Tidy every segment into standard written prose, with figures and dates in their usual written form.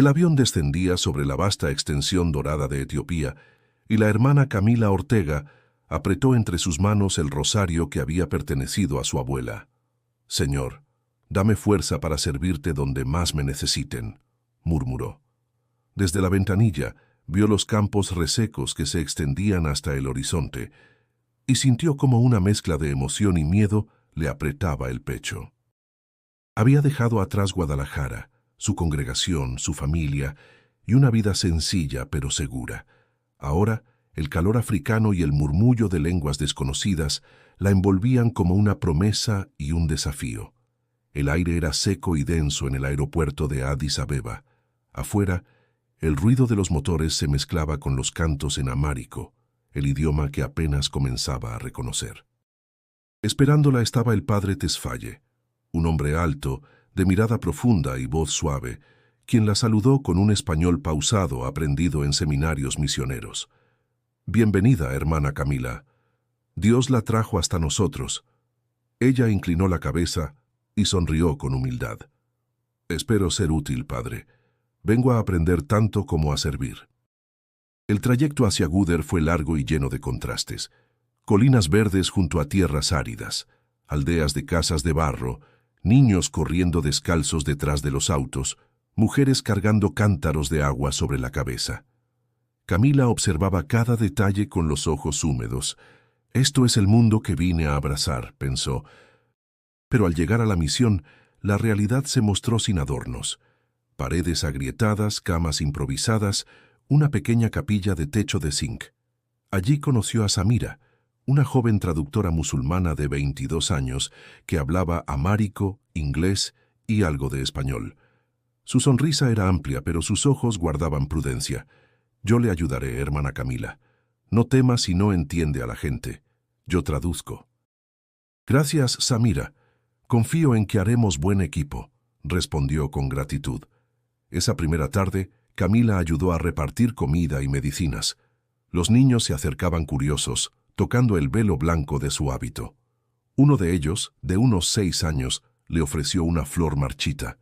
El avión descendía sobre la vasta extensión dorada de Etiopía, y la hermana Camila Ortega apretó entre sus manos el rosario que había pertenecido a su abuela. «Señor, dame fuerza para servirte donde más me necesiten», murmuró. Desde la ventanilla vio los campos resecos que se extendían hasta el horizonte y sintió como una mezcla de emoción y miedo le apretaba el pecho. Había dejado atrás Guadalajara, su congregación, su familia y una vida sencilla pero segura. Ahora, el calor africano y el murmullo de lenguas desconocidas la envolvían como una promesa y un desafío. El aire era seco y denso en el aeropuerto de Addis Abeba. Afuera, el ruido de los motores se mezclaba con los cantos en amárico, el idioma que apenas comenzaba a reconocer. Esperándola estaba el padre Tesfaye, un hombre alto, de mirada profunda y voz suave, quien la saludó con un español pausado aprendido en seminarios misioneros. «Bienvenida, hermana Camila. Dios la trajo hasta nosotros». Ella inclinó la cabeza y sonrió con humildad. «Espero ser útil, padre. Vengo a aprender tanto como a servir». El trayecto hacia Gúder fue largo y lleno de contrastes. Colinas verdes junto a tierras áridas, aldeas de casas de barro, niños corriendo descalzos detrás de los autos, mujeres cargando cántaros de agua sobre la cabeza. Camila observaba cada detalle con los ojos húmedos. «Esto es el mundo que vine a abrazar», pensó. Pero al llegar a la misión, la realidad se mostró sin adornos. Paredes agrietadas, camas improvisadas, una pequeña capilla de techo de zinc. Allí conoció a Samira, una joven traductora musulmana de 22 años que hablaba amárico, inglés y algo de español. Su sonrisa era amplia, pero sus ojos guardaban prudencia. «Yo le ayudaré, hermana Camila. No tema si no entiende a la gente. Yo traduzco». «Gracias, Samira. Confío en que haremos buen equipo», respondió con gratitud. Esa primera tarde, Camila ayudó a repartir comida y medicinas. Los niños se acercaban curiosos, tocando el velo blanco de su hábito. Uno de ellos, de unos 6 años, le ofreció una flor marchita.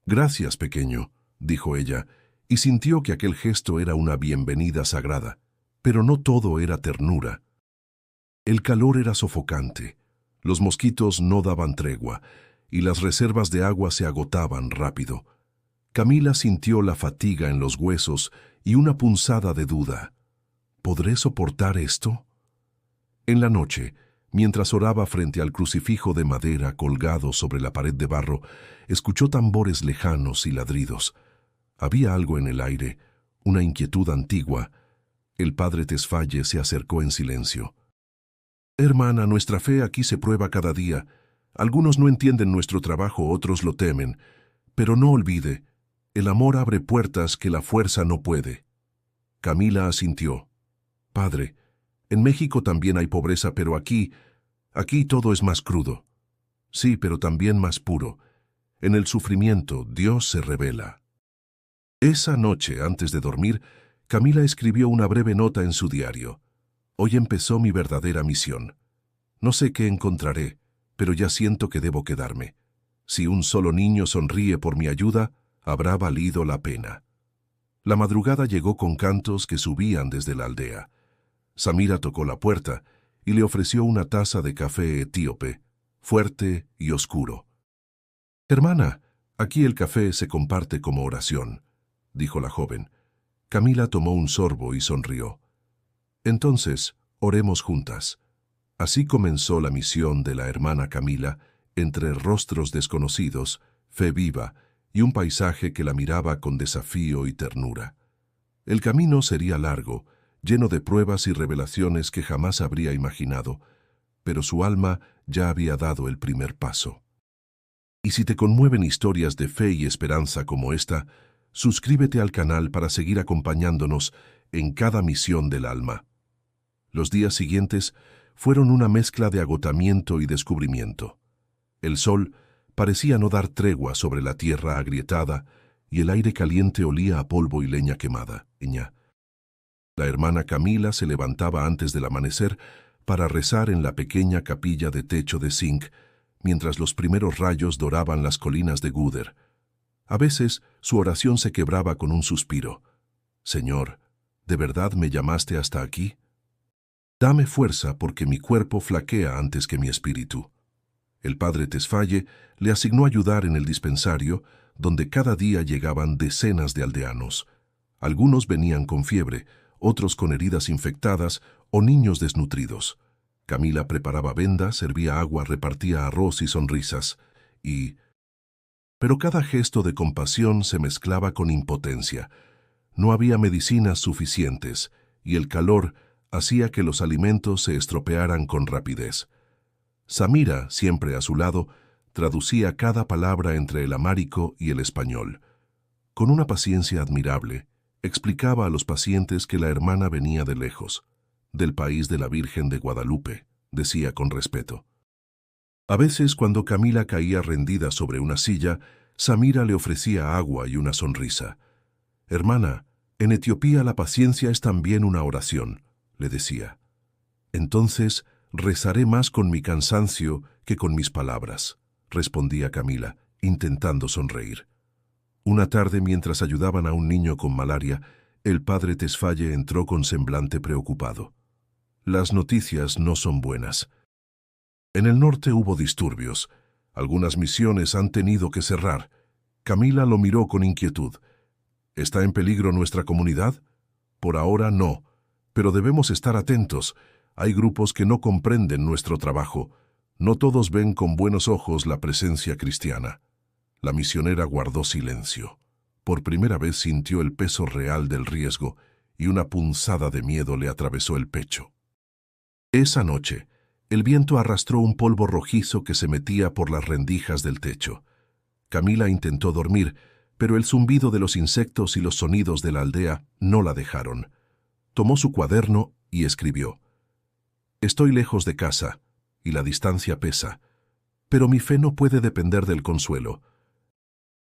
«Gracias, pequeño», dijo ella, y sintió que aquel gesto era una bienvenida sagrada. Pero no todo era ternura. El calor era sofocante, los mosquitos no daban tregua, y las reservas de agua se agotaban rápido. Camila sintió la fatiga en los huesos y una punzada de duda. ¿Podré soportar esto? En la noche, mientras oraba frente al crucifijo de madera colgado sobre la pared de barro, escuchó tambores lejanos y ladridos. Había algo en el aire, una inquietud antigua. El padre Tesfaye se acercó en silencio. «Hermana, nuestra fe aquí se prueba cada día. Algunos no entienden nuestro trabajo, otros lo temen. Pero no olvide, el amor abre puertas que la fuerza no puede». Camila asintió. «Padre, en México también hay pobreza, pero aquí todo es más crudo. Sí, pero también más puro. En el sufrimiento, Dios se revela». Esa noche, antes de dormir, Camila escribió una breve nota en su diario. «Hoy empezó mi verdadera misión. No sé qué encontraré, pero ya siento que debo quedarme. Si un solo niño sonríe por mi ayuda, habrá valido la pena». La madrugada llegó con cantos que subían desde la aldea. Samira tocó la puerta y le ofreció una taza de café etíope, fuerte y oscuro. «Hermana, aquí el café se comparte como oración», dijo la joven. Camila tomó un sorbo y sonrió. «Entonces, oremos juntas». Así comenzó la misión de la hermana Camila, entre rostros desconocidos, fe viva y un paisaje que la miraba con desafío y ternura. El camino sería largo, lleno de pruebas y revelaciones que jamás habría imaginado, pero su alma ya había dado el primer paso. Y si te conmueven historias de fe y esperanza como esta, suscríbete al canal para seguir acompañándonos en cada misión del alma. Los días siguientes fueron una mezcla de agotamiento y descubrimiento. El sol parecía no dar tregua sobre la tierra agrietada y el aire caliente olía a polvo y leña quemada. La hermana Camila se levantaba antes del amanecer para rezar en la pequeña capilla de techo de zinc, mientras los primeros rayos doraban las colinas de Gúder. A veces su oración se quebraba con un suspiro. «Señor, ¿de verdad me llamaste hasta aquí? Dame fuerza porque mi cuerpo flaquea antes que mi espíritu». El padre Tesfaye le asignó ayudar en el dispensario, donde cada día llegaban decenas de aldeanos. Algunos venían con fiebre, otros con heridas infectadas o niños desnutridos. Camila preparaba vendas, servía agua, repartía arroz y sonrisas. Pero cada gesto de compasión se mezclaba con impotencia. No había medicinas suficientes, y el calor hacía que los alimentos se estropearan con rapidez. Samira, siempre a su lado, traducía cada palabra entre el amárico y el español. Con una paciencia admirable, explicaba a los pacientes que la hermana venía de lejos, del país de la Virgen de Guadalupe, decía con respeto. A veces, cuando Camila caía rendida sobre una silla, Samira le ofrecía agua y una sonrisa. «Hermana, en Etiopía la paciencia es también una oración», le decía. «Entonces rezaré más con mi cansancio que con mis palabras», respondía Camila, intentando sonreír. Una tarde, mientras ayudaban a un niño con malaria, el padre Tesfaye entró con semblante preocupado. «Las noticias no son buenas. En el norte hubo disturbios. Algunas misiones han tenido que cerrar». Camila lo miró con inquietud. «¿Está en peligro nuestra comunidad?» «Por ahora no, pero debemos estar atentos. Hay grupos que no comprenden nuestro trabajo. No todos ven con buenos ojos la presencia cristiana». La misionera guardó silencio. Por primera vez sintió el peso real del riesgo y una punzada de miedo le atravesó el pecho. Esa noche, el viento arrastró un polvo rojizo que se metía por las rendijas del techo. Camila intentó dormir, pero el zumbido de los insectos y los sonidos de la aldea no la dejaron. Tomó su cuaderno y escribió: «Estoy lejos de casa, y la distancia pesa, pero mi fe no puede depender del consuelo.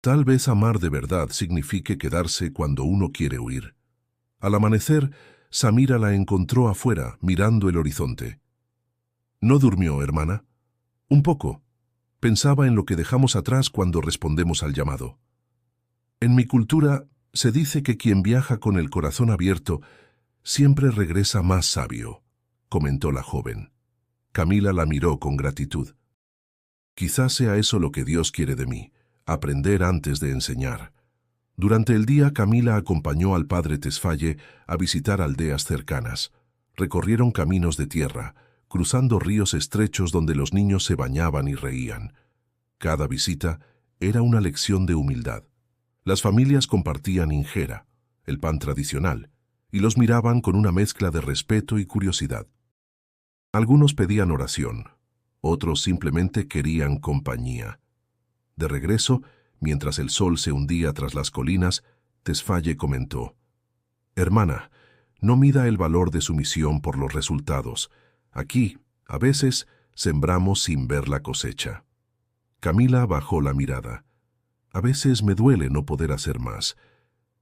Tal vez amar de verdad signifique quedarse cuando uno quiere huir». Al amanecer, Samira la encontró afuera, mirando el horizonte. «¿No durmió, hermana?» «Un poco. Pensaba en lo que dejamos atrás cuando respondemos al llamado. En mi cultura se dice que quien viaja con el corazón abierto siempre regresa más sabio», comentó la joven. Camila la miró con gratitud. «Quizás sea eso lo que Dios quiere de mí, aprender antes de enseñar». Durante el día, Camila acompañó al padre Tesfaye a visitar aldeas cercanas. Recorrieron caminos de tierra, cruzando ríos estrechos donde los niños se bañaban y reían. Cada visita era una lección de humildad. Las familias compartían injera, el pan tradicional, y los miraban con una mezcla de respeto y curiosidad. Algunos pedían oración, otros simplemente querían compañía. De regreso, mientras el sol se hundía tras las colinas, Tesfaye comentó: «Hermana, no mida el valor de su misión por los resultados. Aquí, a veces, sembramos sin ver la cosecha». Camila bajó la mirada. «A veces me duele no poder hacer más.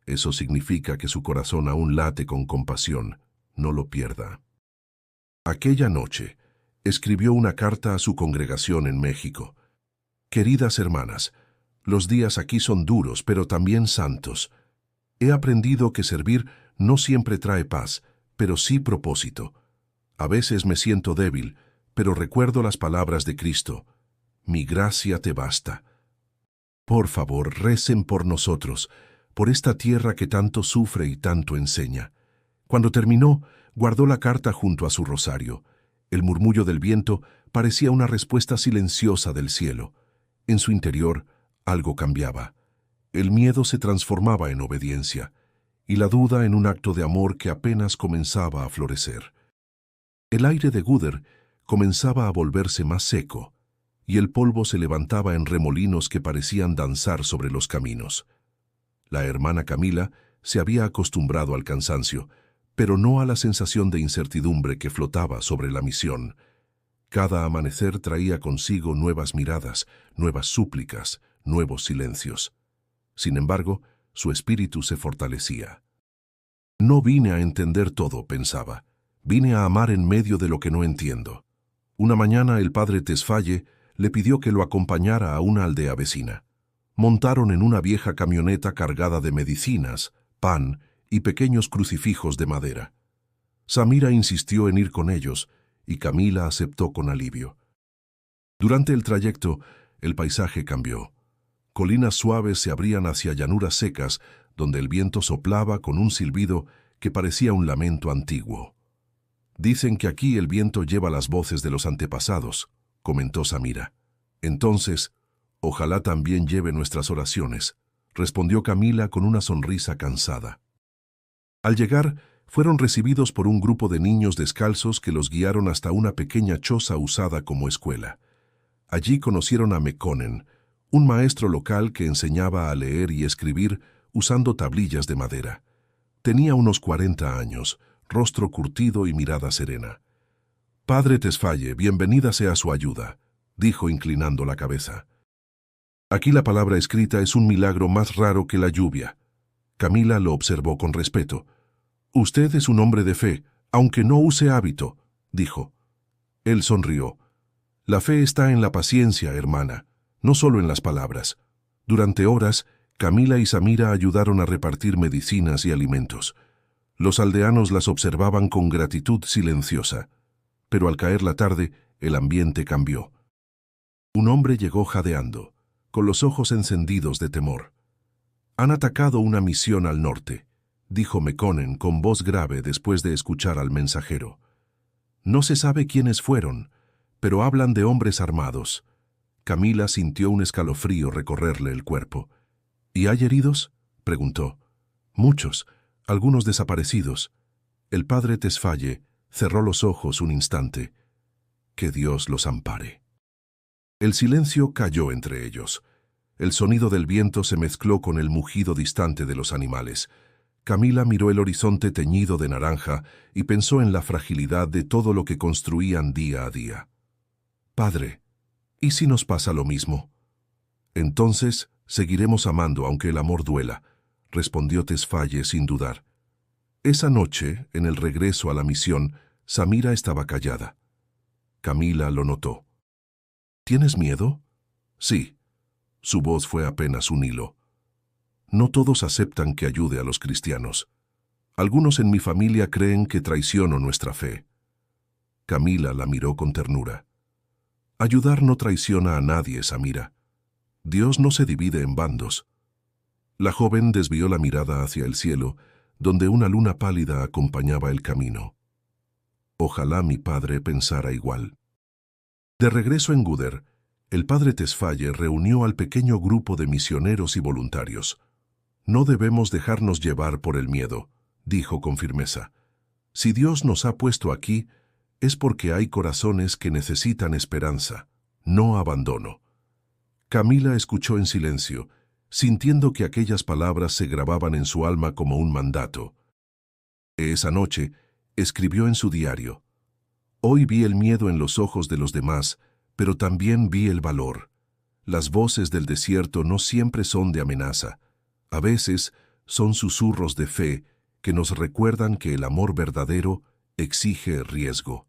Eso significa que su corazón aún late con compasión. No lo pierda». Aquella noche, escribió una carta a su congregación en México. «Queridas hermanas, los días aquí son duros, pero también santos. He aprendido que servir no siempre trae paz, pero sí propósito. A veces me siento débil, pero recuerdo las palabras de Cristo: mi gracia te basta. Por favor, recen por nosotros, por esta tierra que tanto sufre y tanto enseña». Cuando terminó, guardó la carta junto a su rosario. El murmullo del viento parecía una respuesta silenciosa del cielo. En su interior, algo cambiaba. El miedo se transformaba en obediencia, y la duda en un acto de amor que apenas comenzaba a florecer. El aire de Gudder comenzaba a volverse más seco, y el polvo se levantaba en remolinos que parecían danzar sobre los caminos. La hermana Camila se había acostumbrado al cansancio, pero no a la sensación de incertidumbre que flotaba sobre la misión. Cada amanecer traía consigo nuevas miradas, nuevas súplicas, nuevos silencios. Sin embargo, su espíritu se fortalecía. «No vine a entender todo», pensaba. «Vine a amar en medio de lo que no entiendo». Una mañana el padre Tesfaye le pidió que lo acompañara a una aldea vecina. montaron en una vieja camioneta cargada de medicinas, pan y pequeños crucifijos de madera. Samira insistió en ir con ellos y Camila aceptó con alivio. Durante el trayecto, el paisaje cambió. Colinas suaves se abrían hacia llanuras secas, donde el viento soplaba con un silbido que parecía un lamento antiguo. «Dicen que aquí el viento lleva las voces de los antepasados», comentó Samira. «Entonces, ojalá también lleve nuestras oraciones», respondió Camila con una sonrisa cansada. Al llegar, fueron recibidos por un grupo de niños descalzos que los guiaron hasta una pequeña choza usada como escuela. Allí conocieron a Mekonnen, un maestro local que enseñaba a leer y escribir usando tablillas de madera. Tenía unos 40 años, rostro curtido y mirada serena. «Padre Tesfaye, bienvenida sea su ayuda», dijo inclinando la cabeza. «Aquí la palabra escrita es un milagro más raro que la lluvia». Camila lo observó con respeto. «Usted es un hombre de fe, aunque no use hábito», dijo. Él sonrió. «La fe está en la paciencia, hermana, no solo en las palabras». Durante horas, Camila y Samira ayudaron a repartir medicinas y alimentos. Los aldeanos las observaban con gratitud silenciosa. Pero al caer la tarde, el ambiente cambió. Un hombre llegó jadeando, con los ojos encendidos de temor. «Han atacado una misión al norte», dijo Mekonnen con voz grave después de escuchar al mensajero. «No se sabe quiénes fueron, pero hablan de hombres armados». Camila sintió un escalofrío recorrerle el cuerpo. «¿Y hay heridos?», preguntó. «Muchos, algunos desaparecidos». El padre Tesfaye cerró los ojos un instante. «Que Dios los ampare». El silencio cayó entre ellos. El sonido del viento se mezcló con el mugido distante de los animales. Camila miró el horizonte teñido de naranja y pensó en la fragilidad de todo lo que construían día a día. «Padre, ¿y si nos pasa lo mismo?». «Entonces seguiremos amando aunque el amor duela», respondió Tesfaye sin dudar. Esa noche, en el regreso a la misión, Samira estaba callada. Camila lo notó. «¿Tienes miedo?». «Sí». Su voz fue apenas un hilo. «No todos aceptan que ayude a los cristianos. Algunos en mi familia creen que traiciono nuestra fe». Camila la miró con ternura. «Ayudar no traiciona a nadie, Samira. Dios no se divide en bandos». La joven desvió la mirada hacia el cielo, donde una luna pálida acompañaba el camino. Ojalá mi padre pensara igual. De regreso en Guder, el padre Tesfaye reunió al pequeño grupo de misioneros y voluntarios. «No debemos dejarnos llevar por el miedo», dijo con firmeza. «Si Dios nos ha puesto aquí, es porque hay corazones que necesitan esperanza, no abandono». Camila escuchó en silencio, sintiendo que aquellas palabras se grababan en su alma como un mandato. Esa noche, escribió en su diario: «Hoy vi el miedo en los ojos de los demás, pero también vi el valor. Las voces del desierto no siempre son de amenaza. A veces son susurros de fe que nos recuerdan que el amor verdadero exige riesgo».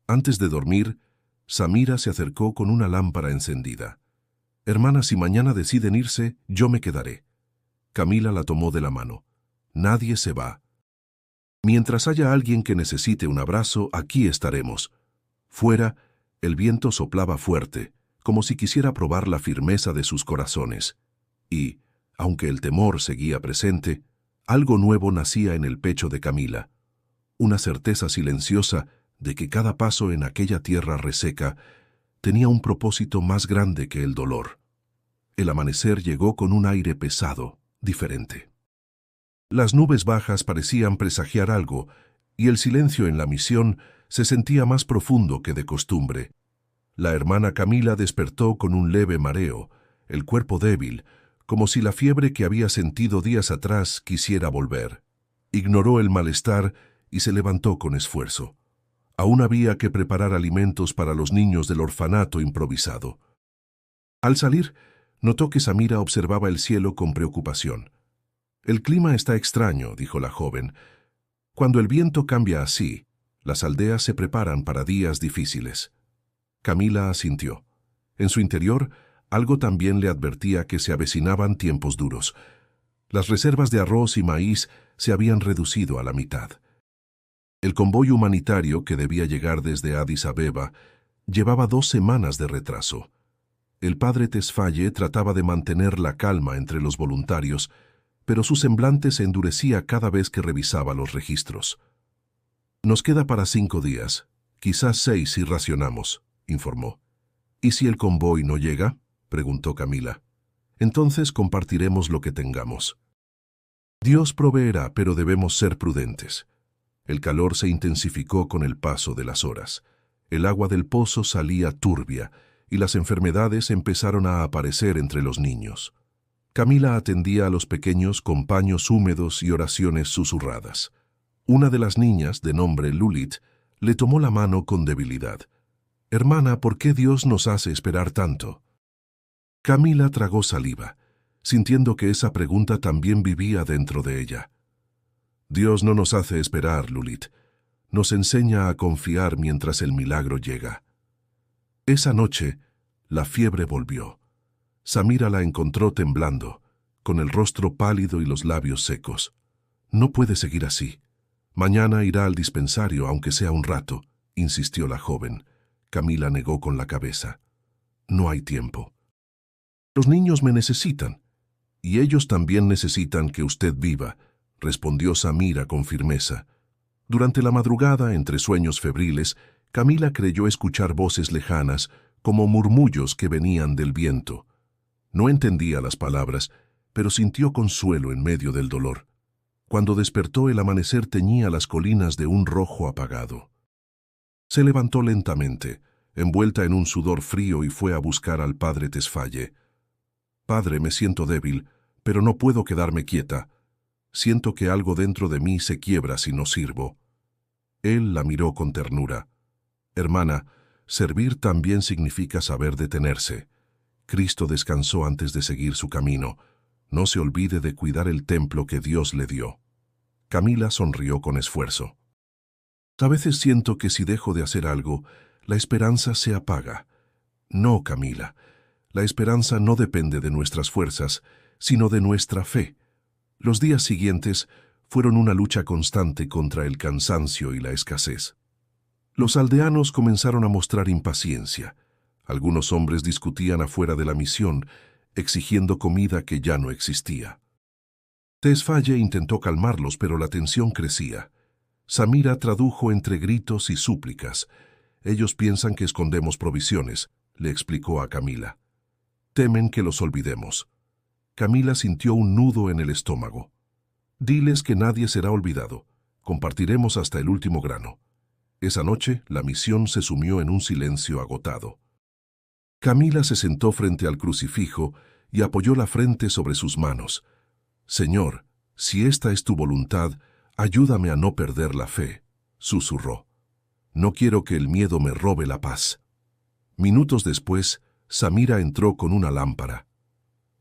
Antes de dormir, Samira se acercó con una lámpara encendida. «Hermana, si mañana deciden irse, yo me quedaré». Camila la tomó de la mano. «Nadie se va. Mientras haya alguien que necesite un abrazo, aquí estaremos». Fuera, el viento soplaba fuerte, como si quisiera probar la firmeza de sus corazones. Y, aunque el temor seguía presente, algo nuevo nacía en el pecho de Camila. Una certeza silenciosa de que cada paso en aquella tierra reseca tenía un propósito más grande que el dolor. El amanecer llegó con un aire pesado, diferente. Las nubes bajas parecían presagiar algo, y el silencio en la misión se sentía más profundo que de costumbre. La hermana Camila despertó con un leve mareo, el cuerpo débil, como si la fiebre que había sentido días atrás quisiera volver. Ignoró el malestar y se levantó con esfuerzo. Aún había que preparar alimentos para los niños del orfanato improvisado. Al salir, notó que Samira observaba el cielo con preocupación. «El clima está extraño», dijo la joven. «Cuando el viento cambia así, las aldeas se preparan para días difíciles». Camila asintió. En su interior Algo también le advertía que se avecinaban tiempos duros. Las reservas de arroz y maíz se habían reducido a la mitad. El convoy humanitario que debía llegar desde Addis Abeba llevaba 2 semanas de retraso. El padre Tesfaye trataba de mantener la calma entre los voluntarios, pero su semblante se endurecía cada vez que revisaba los registros. «Nos queda para 5 días, quizás 6 si racionamos», informó. «¿Y si el convoy no llega?», preguntó Camila. «Entonces compartiremos lo que tengamos». «Dios proveerá, pero debemos ser prudentes». El calor se intensificó con el paso de las horas. El agua del pozo salía turbia y las enfermedades empezaron a aparecer entre los niños. Camila atendía a los pequeños con paños húmedos y oraciones susurradas. Una de las niñas, de nombre Lulit, le tomó la mano con debilidad. «Hermana, ¿por qué Dios nos hace esperar tanto?». Camila tragó saliva, sintiendo que esa pregunta también vivía dentro de ella. «Dios no nos hace esperar, Lulit. Nos enseña a confiar mientras el milagro llega». Esa noche, la fiebre volvió. Samira la encontró temblando, con el rostro pálido y los labios secos. «No puede seguir así. Mañana irá al dispensario, aunque sea un rato», insistió la joven. Camila negó con la cabeza. «No hay tiempo. Los niños me necesitan, y ellos también necesitan que usted viva», respondió Samira con firmeza. Durante la madrugada, entre sueños febriles, Camila creyó escuchar voces lejanas, como murmullos que venían del viento. No entendía las palabras, pero sintió consuelo en medio del dolor. Cuando despertó, el amanecer teñía las colinas de un rojo apagado. Se levantó lentamente, envuelta en un sudor frío, y fue a buscar al padre Tesfaye. «Padre, me siento débil, pero no puedo quedarme quieta. Siento que algo dentro de mí se quiebra si no sirvo». Él la miró con ternura. «Hermana, servir también significa saber detenerse. Cristo descansó antes de seguir su camino. No se olvide de cuidar el templo que Dios le dio». Camila sonrió con esfuerzo. «A veces siento que si dejo de hacer algo, la esperanza se apaga». «No, Camila. La esperanza no depende de nuestras fuerzas, sino de nuestra fe». Los días siguientes fueron una lucha constante contra el cansancio y la escasez. Los aldeanos comenzaron a mostrar impaciencia. Algunos hombres discutían afuera de la misión, exigiendo comida que ya no existía. Tesfaye intentó calmarlos, pero la tensión crecía. Samira tradujo entre gritos y súplicas. «Ellos piensan que escondemos provisiones», le explicó a Camila. «Temen que los olvidemos». Camila sintió un nudo en el estómago. «Diles que nadie será olvidado. Compartiremos hasta el último grano». Esa noche, la misión se sumió en un silencio agotado. Camila se sentó frente al crucifijo y apoyó la frente sobre sus manos. «Señor, si esta es tu voluntad, ayúdame a no perder la fe», susurró. «No quiero que el miedo me robe la paz». Minutos después, Samira entró con una lámpara.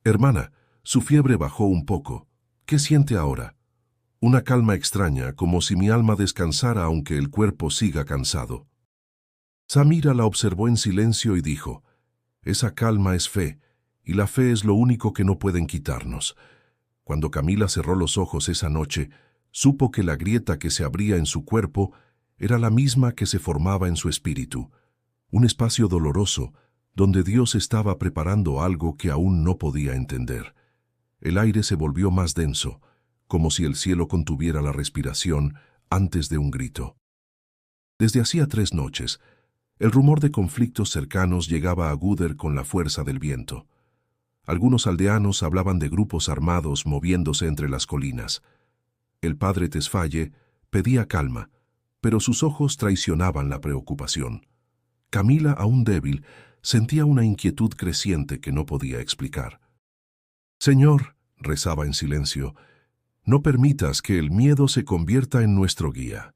«Hermana, su fiebre bajó un poco. ¿Qué siente ahora?». «Una calma extraña, como si mi alma descansara aunque el cuerpo siga cansado». Samira la observó en silencio y dijo: «Esa calma es fe, y la fe es lo único que no pueden quitarnos». Cuando Camila cerró los ojos esa noche, supo que la grieta que se abría en su cuerpo era la misma que se formaba en su espíritu, un espacio doloroso donde Dios estaba preparando algo que aún no podía entender. El aire se volvió más denso, como si el cielo contuviera la respiración antes de un grito. Desde hacía 3 noches, el rumor de conflictos cercanos llegaba a Guder con la fuerza del viento. Algunos aldeanos hablaban de grupos armados moviéndose entre las colinas. El padre Tesfaye pedía calma, pero sus ojos traicionaban la preocupación. Camila, aún débil, sentía una inquietud creciente que no podía explicar. «Señor», rezaba en silencio, «no permitas que el miedo se convierta en nuestro guía».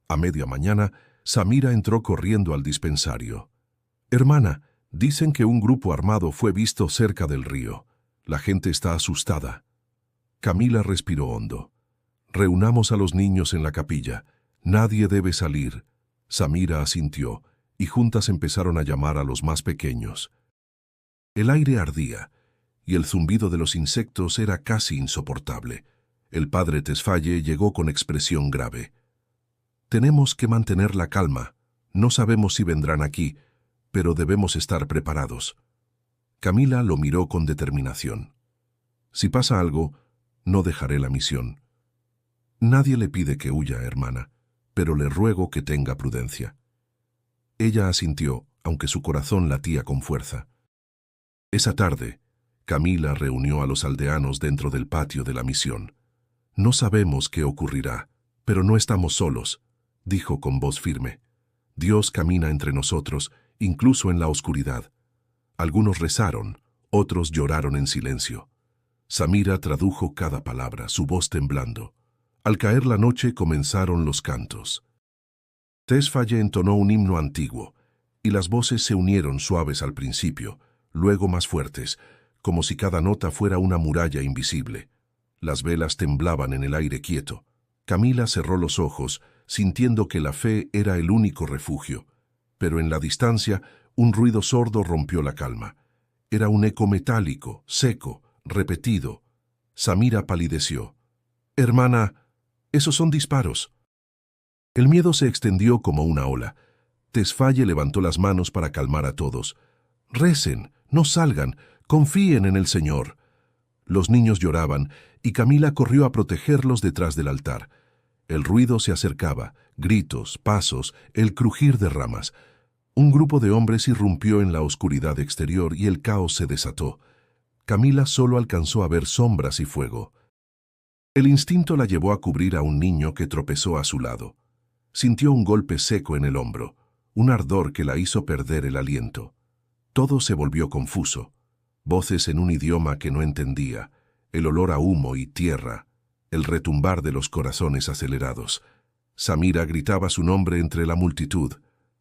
A media mañana, Samira entró corriendo al dispensario. «Hermana, dicen que un grupo armado fue visto cerca del río. La gente está asustada». Camila respiró hondo. «Reunamos a los niños en la capilla. Nadie debe salir». Samira asintió, y juntas empezaron a llamar a los más pequeños. El aire ardía, y el zumbido de los insectos era casi insoportable. El padre Tesfaye llegó con expresión grave. «Tenemos que mantener la calma. No sabemos si vendrán aquí, pero debemos estar preparados». Camila lo miró con determinación. «Si pasa algo, no dejaré la misión». «Nadie le pide que huya, hermana, pero le ruego que tenga prudencia». Ella asintió, aunque su corazón latía con fuerza. Esa tarde, Camila reunió a los aldeanos dentro del patio de la misión. «No sabemos qué ocurrirá, pero no estamos solos», dijo con voz firme. «Dios camina entre nosotros, incluso en la oscuridad». Algunos rezaron, otros lloraron en silencio. Samira tradujo cada palabra, su voz temblando. Al caer la noche comenzaron los cantos. Tesfaye entonó un himno antiguo, y las voces se unieron suaves al principio, luego más fuertes, como si cada nota fuera una muralla invisible. Las velas temblaban en el aire quieto. Camila cerró los ojos, sintiendo que la fe era el único refugio. Pero en la distancia, un ruido sordo rompió la calma. Era un eco metálico, seco, repetido. Samira palideció. «Hermana, esos son disparos». El miedo se extendió como una ola. Tesfaye levantó las manos para calmar a todos. «Recen, no salgan, confíen en el Señor». Los niños lloraban, y Camila corrió a protegerlos detrás del altar. El ruido se acercaba, gritos, pasos, el crujir de ramas. Un grupo de hombres irrumpió en la oscuridad exterior y el caos se desató. Camila solo alcanzó a ver sombras y fuego. El instinto la llevó a cubrir a un niño que tropezó a su lado. Sintió un golpe seco en el hombro, un ardor que la hizo perder el aliento. Todo se volvió confuso. Voces en un idioma que no entendía, el olor a humo y tierra, el retumbar de los corazones acelerados. Samira gritaba su nombre entre la multitud.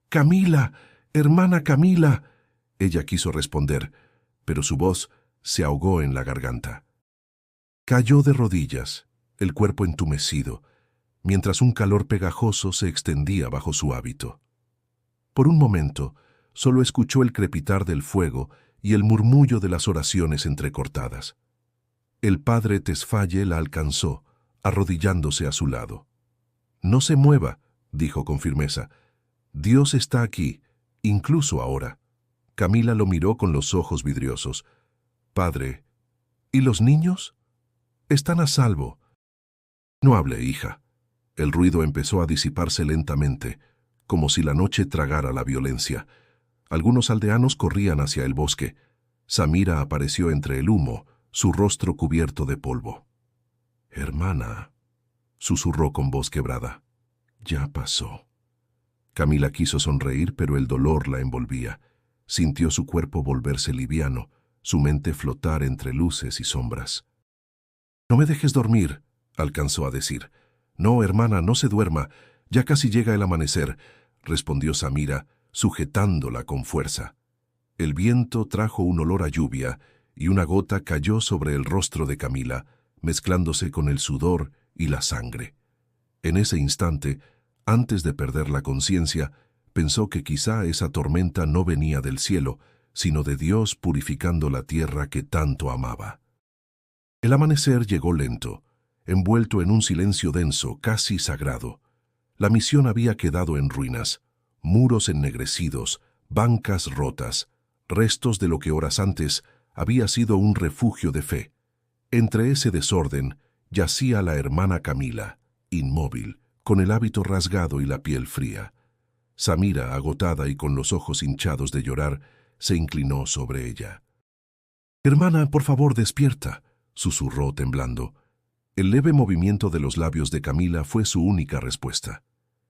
«¡Camila! ¡Hermana Camila!». Ella quiso responder, pero su voz se ahogó en la garganta. Cayó de rodillas, el cuerpo entumecido, mientras un calor pegajoso se extendía bajo su hábito. Por un momento, solo escuchó el crepitar del fuego y el murmullo de las oraciones entrecortadas. El padre Tesfaye la alcanzó, arrodillándose a su lado. «No se mueva», dijo con firmeza. «Dios está aquí, incluso ahora». Camila lo miró con los ojos vidriosos. «Padre, ¿y los niños? Están a salvo». «No hable, hija». El ruido empezó a disiparse lentamente, como si la noche tragara la violencia. Algunos aldeanos corrían hacia el bosque. Samira apareció entre el humo, su rostro cubierto de polvo. «Hermana», susurró con voz quebrada. «Ya pasó». Camila quiso sonreír, pero el dolor la envolvía. Sintió su cuerpo volverse liviano, su mente flotar entre luces y sombras. «No me dejes dormir», alcanzó a decir. «No, hermana, no se duerma. Ya casi llega el amanecer», respondió Samira, sujetándola con fuerza. El viento trajo un olor a lluvia, y una gota cayó sobre el rostro de Camila, mezclándose con el sudor y la sangre. En ese instante, antes de perder la conciencia, pensó que quizá esa tormenta no venía del cielo, sino de Dios purificando la tierra que tanto amaba. El amanecer llegó lento, envuelto en un silencio denso, casi sagrado. La misión había quedado en ruinas, muros ennegrecidos, bancas rotas, restos de lo que horas antes había sido un refugio de fe. Entre ese desorden yacía la hermana Camila, inmóvil, con el hábito rasgado y la piel fría. Samira, agotada y con los ojos hinchados de llorar, se inclinó sobre ella. «Hermana, por favor, despierta», susurró temblando. El leve movimiento de los labios de Camila fue su única respuesta.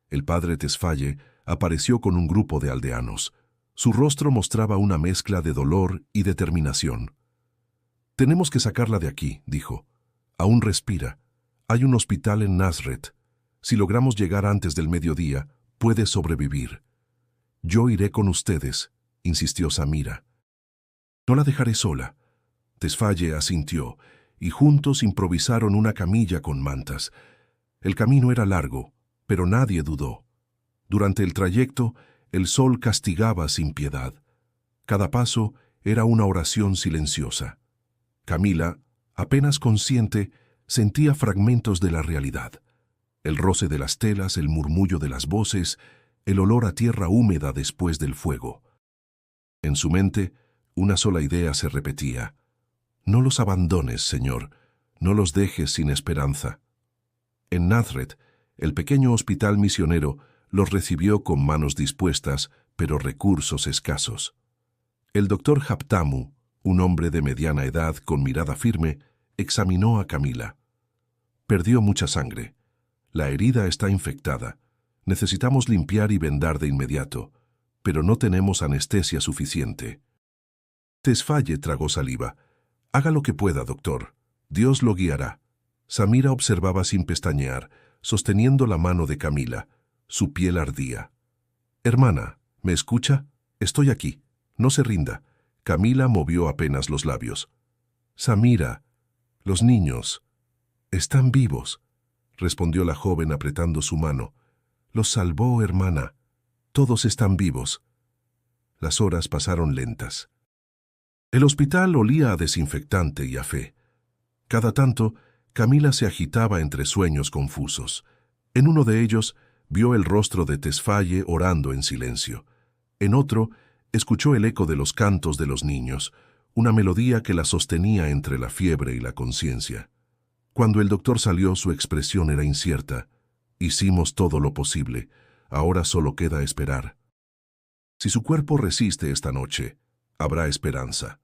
El padre Tesfaye apareció con un grupo de aldeanos. Su rostro mostraba una mezcla de dolor y determinación. «Tenemos que sacarla de aquí», dijo. «Aún respira. Hay un hospital en Nazret. Si logramos llegar antes del mediodía, puede sobrevivir». «Yo iré con ustedes», insistió Samira. «No la dejaré sola». Tesfaye asintió, y juntos improvisaron una camilla con mantas. El camino era largo, pero nadie dudó. Durante el trayecto, el sol castigaba sin piedad. Cada paso Era una oración silenciosa. Camila, apenas consciente, sentía fragmentos de la realidad. El roce de las telas, el murmullo de las voces, el olor a tierra húmeda después del fuego. En su mente, una sola idea se repetía. No los abandones, Señor, no los dejes sin esperanza. En Nazareth, el pequeño hospital misionero los recibió con manos dispuestas, pero recursos escasos. El doctor Haptamu, un hombre de mediana edad con mirada firme, examinó a Camila. Perdió mucha sangre. La herida está infectada. Necesitamos limpiar y vendar de inmediato, pero no tenemos anestesia suficiente. Tesfaye tragó saliva. Haga lo que pueda, doctor. Dios lo guiará. Samira observaba sin pestañear, sosteniendo la mano de Camila. Su piel ardía. Hermana, ¿me escucha? Estoy aquí. No se rinda. Camila movió apenas los labios. Samira, los niños están vivos, respondió la joven apretando su mano. Los salvó, hermana. Todos están vivos. Las horas pasaron lentas. El hospital olía a desinfectante y a fe. Cada tanto, Camila se agitaba entre sueños confusos. En uno de ellos, vio el rostro de Tesfaye orando en silencio. En otro, escuchó el eco de los cantos de los niños, una melodía que la sostenía entre la fiebre y la conciencia. Cuando el doctor salió, su expresión era incierta. Hicimos todo lo posible. Ahora solo queda esperar. Si su cuerpo resiste esta noche, habrá esperanza.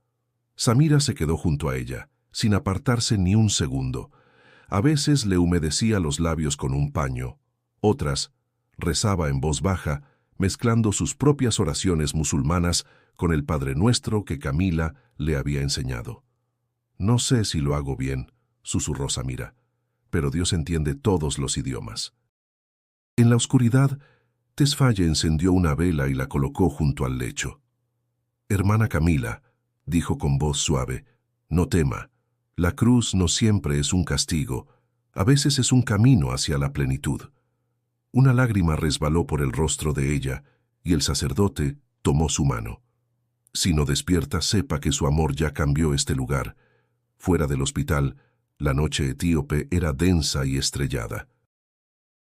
Samira se quedó junto a ella, sin apartarse ni un segundo. A veces le humedecía los labios con un paño. Otras, rezaba en voz baja, mezclando sus propias oraciones musulmanas con el Padre Nuestro que Camila le había enseñado. No sé si lo hago bien, susurró Samira, pero Dios entiende todos los idiomas. En la oscuridad, Tesfaye encendió una vela y la colocó junto al lecho. Hermana Camila, dijo con voz suave, no tema. La cruz no siempre es un castigo, a veces es un camino hacia la plenitud. Una lágrima resbaló por el rostro de ella, y el sacerdote tomó su mano. Si no despierta, sepa que su amor ya cambió este lugar. Fuera del hospital, la noche etíope era densa y estrellada.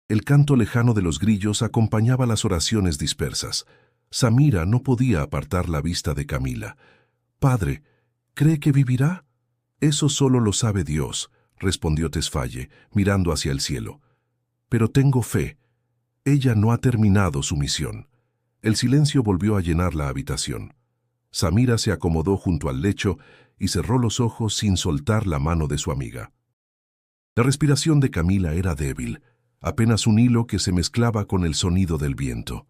El canto lejano de los grillos acompañaba las oraciones dispersas. Samira no podía apartar la vista de Camila. «Padre, ¿cree que vivirá?» «Eso solo lo sabe Dios», respondió Tesfaye, mirando hacia el cielo. «Pero tengo fe. Ella no ha terminado su misión». El silencio volvió a llenar la habitación. Samira se acomodó junto al lecho y cerró los ojos sin soltar la mano de su amiga. La respiración de Camila era débil, apenas un hilo que se mezclaba con el sonido del viento.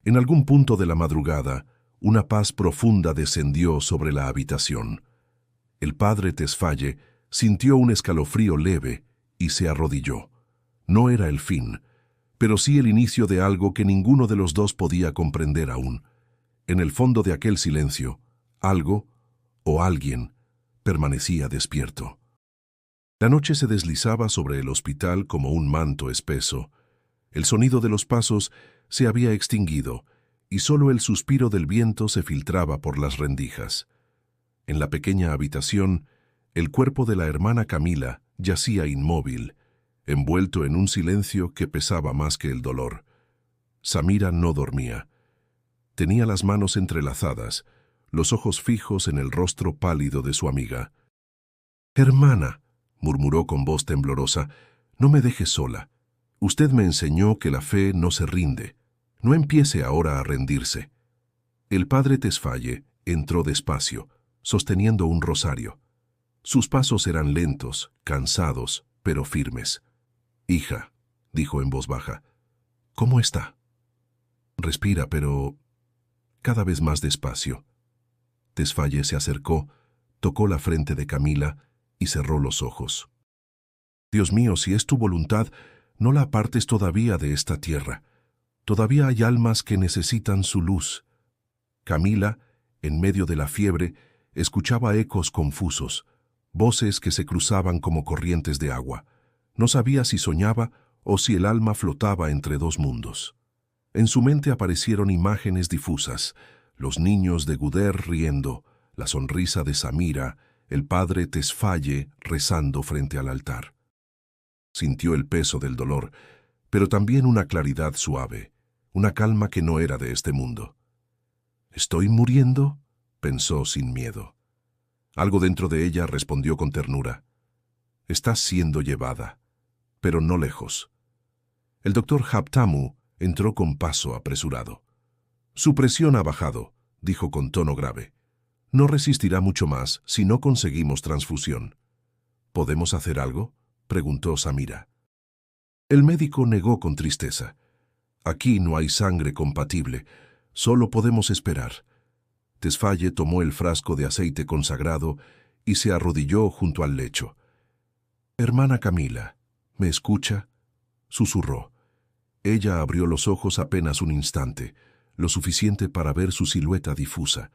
En algún punto de la madrugada, una paz profunda descendió sobre la habitación. El padre Tesfaye sintió un escalofrío leve y se arrodilló. No era el fin, pero sí el inicio de algo que ninguno de los dos podía comprender aún. En el fondo de aquel silencio, algo o alguien permanecía despierto. La noche se deslizaba sobre el hospital como un manto espeso. El sonido de los pasos se había extinguido y solo el suspiro del viento se filtraba por las rendijas. En la pequeña habitación, el cuerpo de la hermana Camila yacía inmóvil, envuelto en un silencio que pesaba más que el dolor. Samira no dormía. Tenía las manos entrelazadas, los ojos fijos en el rostro pálido de su amiga. «Hermana», murmuró con voz temblorosa, «no me deje sola. Usted me enseñó que la fe no se rinde. No empiece ahora a rendirse». El padre Tesfaye entró despacio, sosteniendo un rosario. Sus pasos eran lentos, cansados, pero firmes. «Hija», dijo en voz baja, «¿cómo está?» «Respira, pero cada vez más despacio». Tesfaye se acercó, tocó la frente de Camila y cerró los ojos. «Dios mío, si es tu voluntad, no la apartes todavía de esta tierra. Todavía hay almas que necesitan su luz». Camila, en medio de la fiebre, escuchaba ecos confusos, voces que se cruzaban como corrientes de agua. No sabía si soñaba o si el alma flotaba entre dos mundos. En su mente aparecieron imágenes difusas, los niños de Guder riendo, la sonrisa de Samira, el padre Tesfaye rezando frente al altar. Sintió el peso del dolor, pero también una claridad suave, una calma que no era de este mundo. ¿Estoy muriendo?, pensó sin miedo. Algo dentro de ella respondió con ternura. Estás siendo llevada, pero no lejos. El doctor Habtamu entró con paso apresurado. Su presión ha bajado, dijo con tono grave. No resistirá mucho más si no conseguimos transfusión. ¿Podemos hacer algo?, preguntó Samira. El médico negó con tristeza. Aquí no hay sangre compatible, solo podemos esperar. Tesfaye tomó el frasco de aceite consagrado y se arrodilló junto al lecho. «Hermana Camila, ¿me escucha?», susurró. Ella abrió los ojos apenas un instante, lo suficiente para ver su silueta difusa.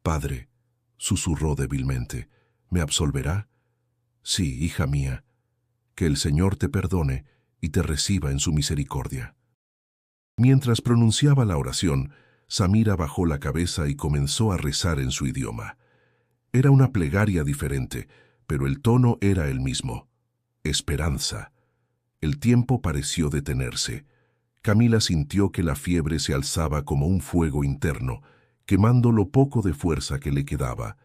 «Padre», susurró débilmente, «¿me absolverá?». «Sí, hija mía. Que el Señor te perdone y te reciba en su misericordia». Mientras pronunciaba la oración, Samira bajó la cabeza y comenzó a rezar en su idioma. Era una plegaria diferente, pero el tono era el mismo. Esperanza. El tiempo pareció detenerse. Camila sintió que la fiebre se alzaba como un fuego interno, quemando lo poco de fuerza que le quedaba.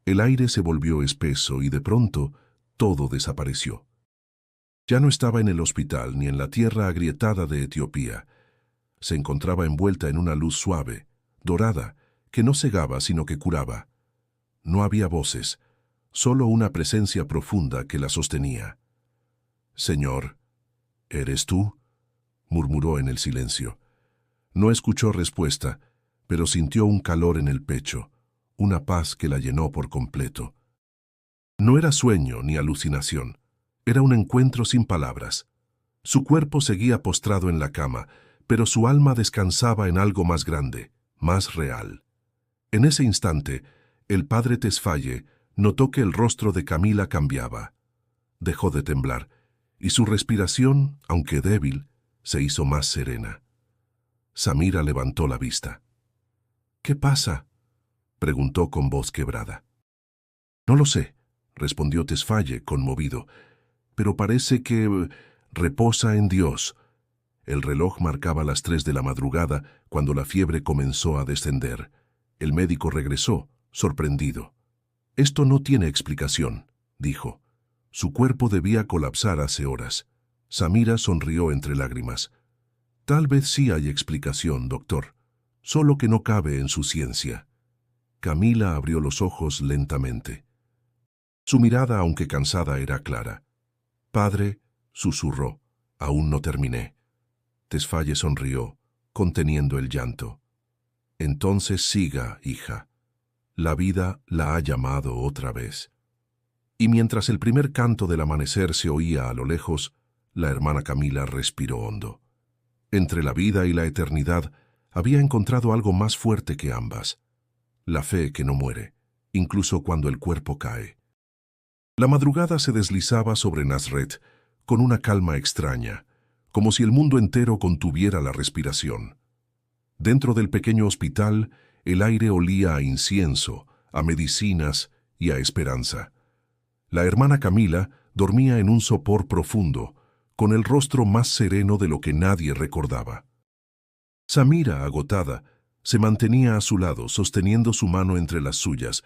El aire se volvió espeso y de pronto todo desapareció. Ya no estaba en el hospital ni en la tierra agrietada de Etiopía. Se encontraba envuelta en una luz suave, dorada, que no cegaba sino que curaba. No había voces, solo una presencia profunda que la sostenía. «Señor, ¿eres tú?», murmuró en el silencio. No escuchó respuesta, pero sintió un calor en el pecho, una paz que la llenó por completo. No era sueño ni alucinación, era un encuentro sin palabras. Su cuerpo seguía postrado en la cama, pero su alma descansaba en algo más grande, más real. En ese instante, el padre Tesfaye notó que el rostro de Camila cambiaba. Dejó de temblar, y su respiración, aunque débil, se hizo más serena. Samira levantó la vista. «¿Qué pasa?», preguntó con voz quebrada. «No lo sé», respondió Tesfaye, conmovido, «pero parece que reposa en Dios». El reloj marcaba las 3 de la madrugada cuando la fiebre comenzó a descender. El médico regresó, sorprendido. «Esto no tiene explicación», dijo. Su cuerpo debía colapsar hace horas. Samira sonrió entre lágrimas. «Tal vez sí hay explicación, doctor, solo que no cabe en su ciencia». Camila abrió los ojos lentamente. Su mirada, aunque cansada, era clara. «Padre», susurró, «aún no terminé». Tesfaye sonrió, conteniendo el llanto. «Entonces siga, hija. La vida la ha llamado otra vez». Y mientras el primer canto del amanecer se oía a lo lejos, la hermana Camila respiró hondo. Entre la vida y la eternidad había encontrado algo más fuerte que ambas: la fe que no muere, incluso cuando el cuerpo cae. La madrugada se deslizaba sobre Nazret con una calma extraña, como si el mundo entero contuviera la respiración. Dentro del pequeño hospital, el aire olía a incienso, a medicinas y a esperanza. La hermana Camila dormía en un sopor profundo, con el rostro más sereno de lo que nadie recordaba. Samira, agotada, se mantenía a su lado, sosteniendo su mano entre las suyas,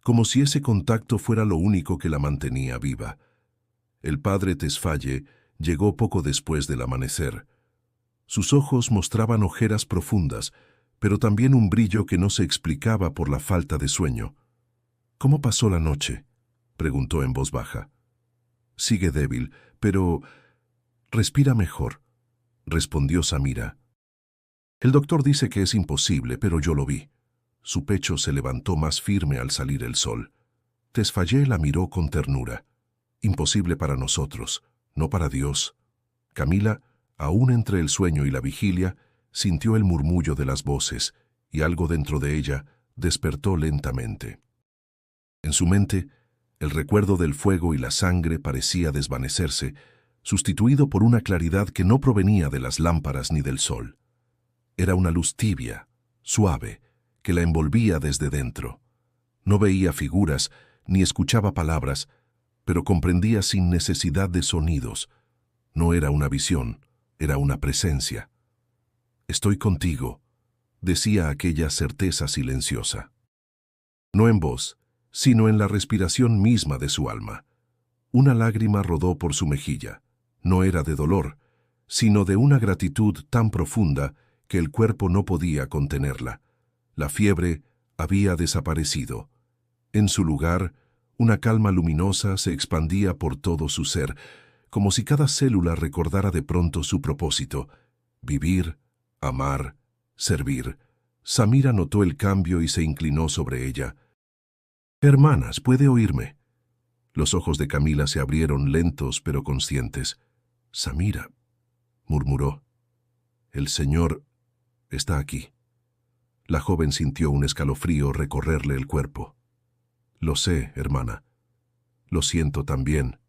como si ese contacto fuera lo único que la mantenía viva. El padre Tesfaye llegó poco después del amanecer. Sus ojos mostraban ojeras profundas, pero también un brillo que no se explicaba por la falta de sueño. «¿Cómo pasó la noche?», preguntó en voz baja. «Sigue débil, pero respira mejor», respondió Samira. «El doctor dice que es imposible, pero yo lo vi». Su pecho se levantó más firme al salir el sol. Tesfaye la miró con ternura. «Imposible para nosotros, no para Dios». Camila, aún entre el sueño y la vigilia, sintió el murmullo de las voces, y algo dentro de ella despertó lentamente. En su mente, el recuerdo del fuego y la sangre parecía desvanecerse, sustituido por una claridad que no provenía de las lámparas ni del sol. Era una luz tibia, suave, que la envolvía desde dentro. No veía figuras, ni escuchaba palabras, pero comprendía sin necesidad de sonidos. No era una visión, era una presencia. «Estoy contigo», decía aquella certeza silenciosa. No en voz, sino en la respiración misma de su alma. Una lágrima rodó por su mejilla. No era de dolor, sino de una gratitud tan profunda que el cuerpo no podía contenerla. La fiebre había desaparecido. En su lugar, una calma luminosa se expandía por todo su ser, como si cada célula recordara de pronto su propósito: vivir, amar, servir. Samira notó el cambio y se inclinó sobre ella. «Hermanas, ¿puede oírme?» Los ojos de Camila se abrieron lentos pero conscientes. «Samira», murmuró, «el Señor está aquí». La joven sintió un escalofrío recorrerle el cuerpo. «Lo sé, hermana. Lo siento también».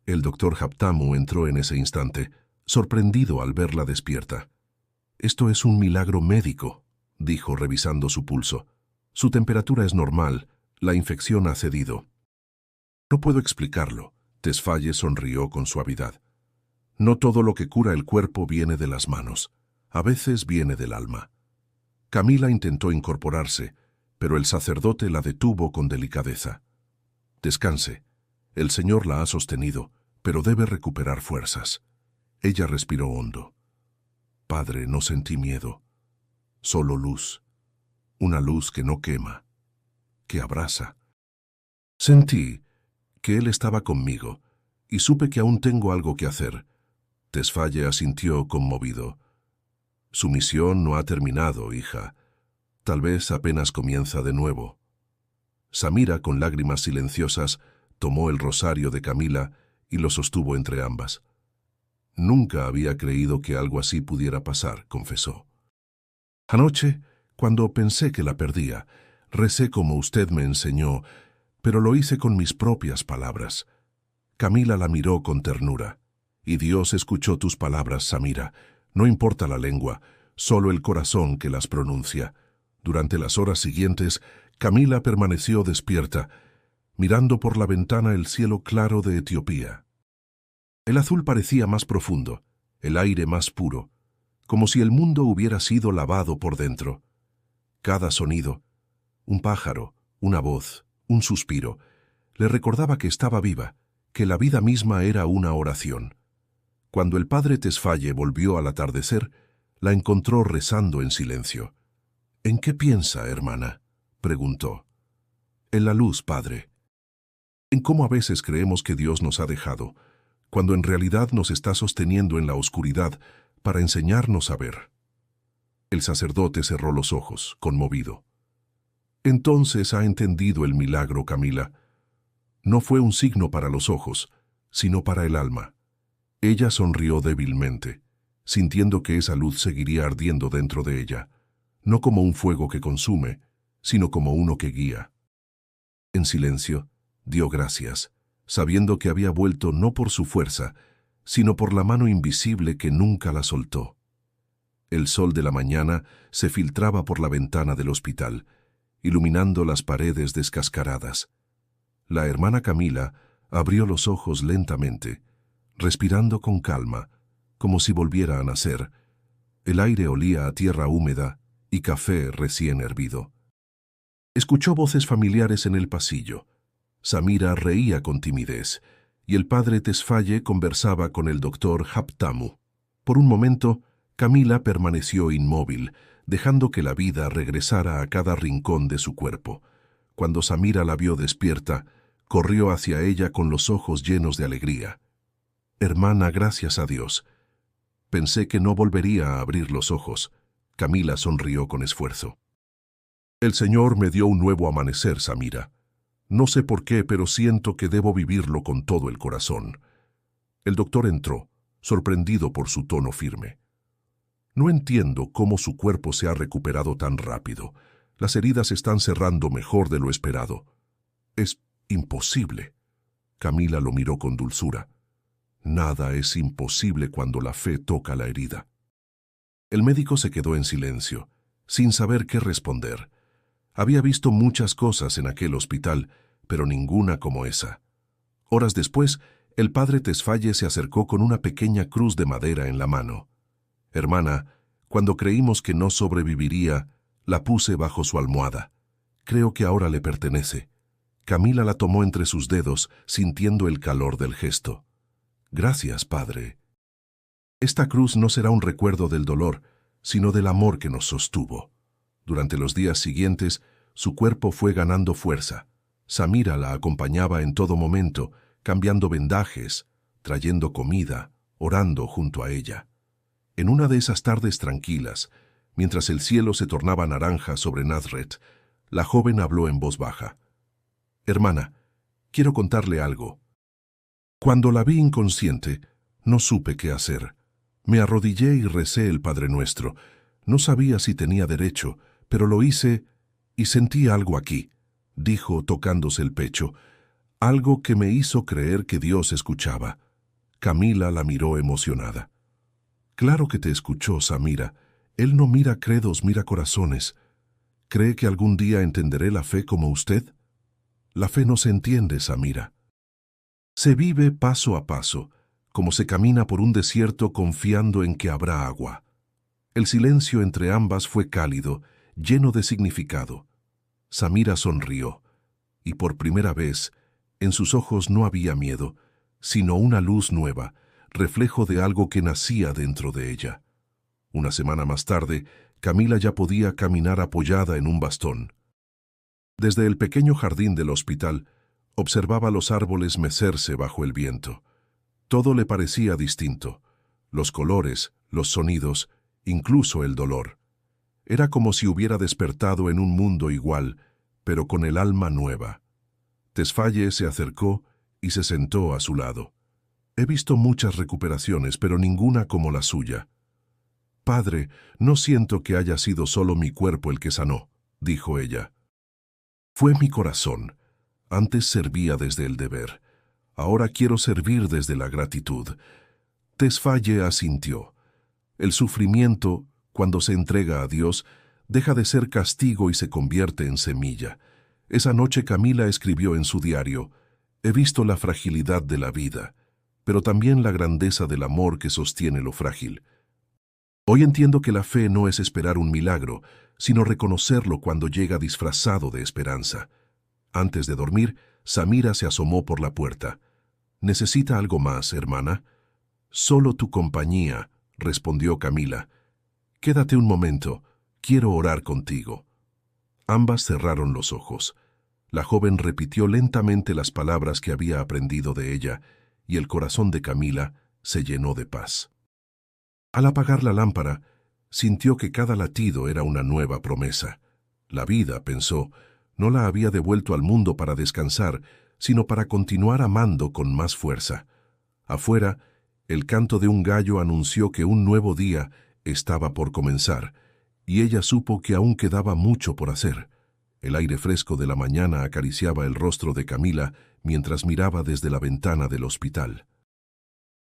El doctor Haptamu entró en ese instante, sorprendido al verla despierta. «Esto es un milagro médico», dijo revisando su pulso. «Su temperatura es normal, la infección ha cedido». «No puedo explicarlo», Tesfaye sonrió con suavidad. «No todo lo que cura el cuerpo viene de las manos. A veces viene del alma». Camila intentó incorporarse, pero el sacerdote la detuvo con delicadeza. «Descanse. El Señor la ha sostenido, pero debe recuperar fuerzas». Ella respiró hondo. «Padre, no sentí miedo. Solo luz. Una luz que no quema, que abraza. Sentí que Él estaba conmigo y supe que aún tengo algo que hacer». Tesfaye asintió conmovido. «Su misión no ha terminado, hija. Tal vez apenas comienza de nuevo». Samira, con lágrimas silenciosas, tomó el rosario de Camila y lo sostuvo entre ambas. «Nunca había creído que algo así pudiera pasar», confesó. «Anoche, cuando pensé que la perdía, recé como usted me enseñó, pero lo hice con mis propias palabras». Camila la miró con ternura. «Y Dios escuchó tus palabras, Samira. No importa la lengua, solo el corazón que las pronuncia». Durante las horas siguientes, Camila permaneció despierta, mirando por la ventana el cielo claro de Etiopía. El azul parecía más profundo, el aire más puro, como si el mundo hubiera sido lavado por dentro. Cada sonido, un pájaro, una voz, un suspiro, le recordaba que estaba viva, que la vida misma era una oración. Cuando el padre Tesfaye volvió al atardecer, la encontró rezando en silencio. «¿En qué piensa, hermana?», preguntó. «En la luz, padre. En cómo a veces creemos que Dios nos ha dejado, cuando en realidad nos está sosteniendo en la oscuridad para enseñarnos a ver». El sacerdote cerró los ojos, conmovido. «Entonces ha entendido el milagro, Camila. No fue un signo para los ojos, sino para el alma». Ella sonrió débilmente, sintiendo que esa luz seguiría ardiendo dentro de ella, no como un fuego que consume, sino como uno que guía. En silencio, dio gracias, sabiendo que había vuelto no por su fuerza, sino por la mano invisible que nunca la soltó. El sol de la mañana se filtraba por la ventana del hospital, iluminando las paredes descascaradas. La hermana Camila abrió los ojos lentamente, respirando con calma, como si volviera a nacer. El aire olía a tierra húmeda y café recién hervido. Escuchó voces familiares en el pasillo. Samira reía con timidez, y el padre Tesfaye conversaba con el doctor Haptamu. Por un momento, Camila permaneció inmóvil, dejando que la vida regresara a cada rincón de su cuerpo. Cuando Samira la vio despierta, corrió hacia ella con los ojos llenos de alegría. «Hermana, gracias a Dios». «Pensé que no volvería a abrir los ojos». Camila sonrió con esfuerzo. «El Señor me dio un nuevo amanecer, Samira. No sé por qué, pero siento que debo vivirlo con todo el corazón». El doctor entró, sorprendido por su tono firme. «No entiendo cómo su cuerpo se ha recuperado tan rápido. Las heridas están cerrando mejor de lo esperado». «Es imposible». Camila lo miró con dulzura. «Nada es imposible cuando la fe toca la herida». El médico se quedó en silencio, sin saber qué responder. Había visto muchas cosas en aquel hospital, pero ninguna como esa. Horas después, el padre Tesfaye se acercó con una pequeña cruz de madera en la mano. Hermana, cuando creímos que no sobreviviría, la puse bajo su almohada. Creo que ahora le pertenece. Camila la tomó entre sus dedos, sintiendo el calor del gesto. Gracias, padre. Esta cruz no será un recuerdo del dolor, sino del amor que nos sostuvo. Durante los días siguientes, su cuerpo fue ganando fuerza. Samira la acompañaba en todo momento, cambiando vendajes, trayendo comida, orando junto a ella. En una de esas tardes tranquilas, mientras el cielo se tornaba naranja sobre Nazret, la joven habló en voz baja. Hermana, quiero contarle algo. Cuando la vi inconsciente, no supe qué hacer. Me arrodillé y recé el Padre Nuestro. No sabía si tenía derecho, pero lo hice y sentí algo aquí, dijo tocándose el pecho, algo que me hizo creer que Dios escuchaba. Camila la miró emocionada. Claro que te escuchó, Samira. Él no mira credos, mira corazones. ¿Cree que algún día entenderé la fe como usted? La fe no se entiende, Samira. Se vive paso a paso, como se camina por un desierto confiando en que habrá agua. El silencio entre ambas fue cálido, lleno de significado. Samira sonrió, y por primera vez, en sus ojos no había miedo, sino una luz nueva, reflejo de algo que nacía dentro de ella. Una semana más tarde, Camila ya podía caminar apoyada en un bastón. Desde el pequeño jardín del hospital, observaba los árboles mecerse bajo el viento. Todo le parecía distinto. Los colores, los sonidos, incluso el dolor. Era como si hubiera despertado en un mundo igual, pero con el alma nueva. Tesfaye se acercó y se sentó a su lado. He visto muchas recuperaciones, pero ninguna como la suya. Padre, no siento que haya sido solo mi cuerpo el que sanó, dijo ella. Fue mi corazón. Antes servía desde el deber. Ahora quiero servir desde la gratitud. Tesfaye asintió. El sufrimiento, cuando se entrega a Dios, deja de ser castigo y se convierte en semilla. Esa noche Camila escribió en su diario, he visto la fragilidad de la vida, pero también la grandeza del amor que sostiene lo frágil. Hoy entiendo que la fe no es esperar un milagro, sino reconocerlo cuando llega disfrazado de esperanza. Antes de dormir, Samira se asomó por la puerta. ¿Necesita algo más, hermana? Solo tu compañía, respondió Camila. Quédate un momento, quiero orar contigo. Ambas cerraron los ojos. La joven repitió lentamente las palabras que había aprendido de ella, y el corazón de Camila se llenó de paz. Al apagar la lámpara, sintió que cada latido era una nueva promesa. La vida, pensó, no la había devuelto al mundo para descansar, sino para continuar amando con más fuerza. Afuera, el canto de un gallo anunció que un nuevo día estaba por comenzar, y ella supo que aún quedaba mucho por hacer. El aire fresco de la mañana acariciaba el rostro de Camila mientras miraba desde la ventana del hospital.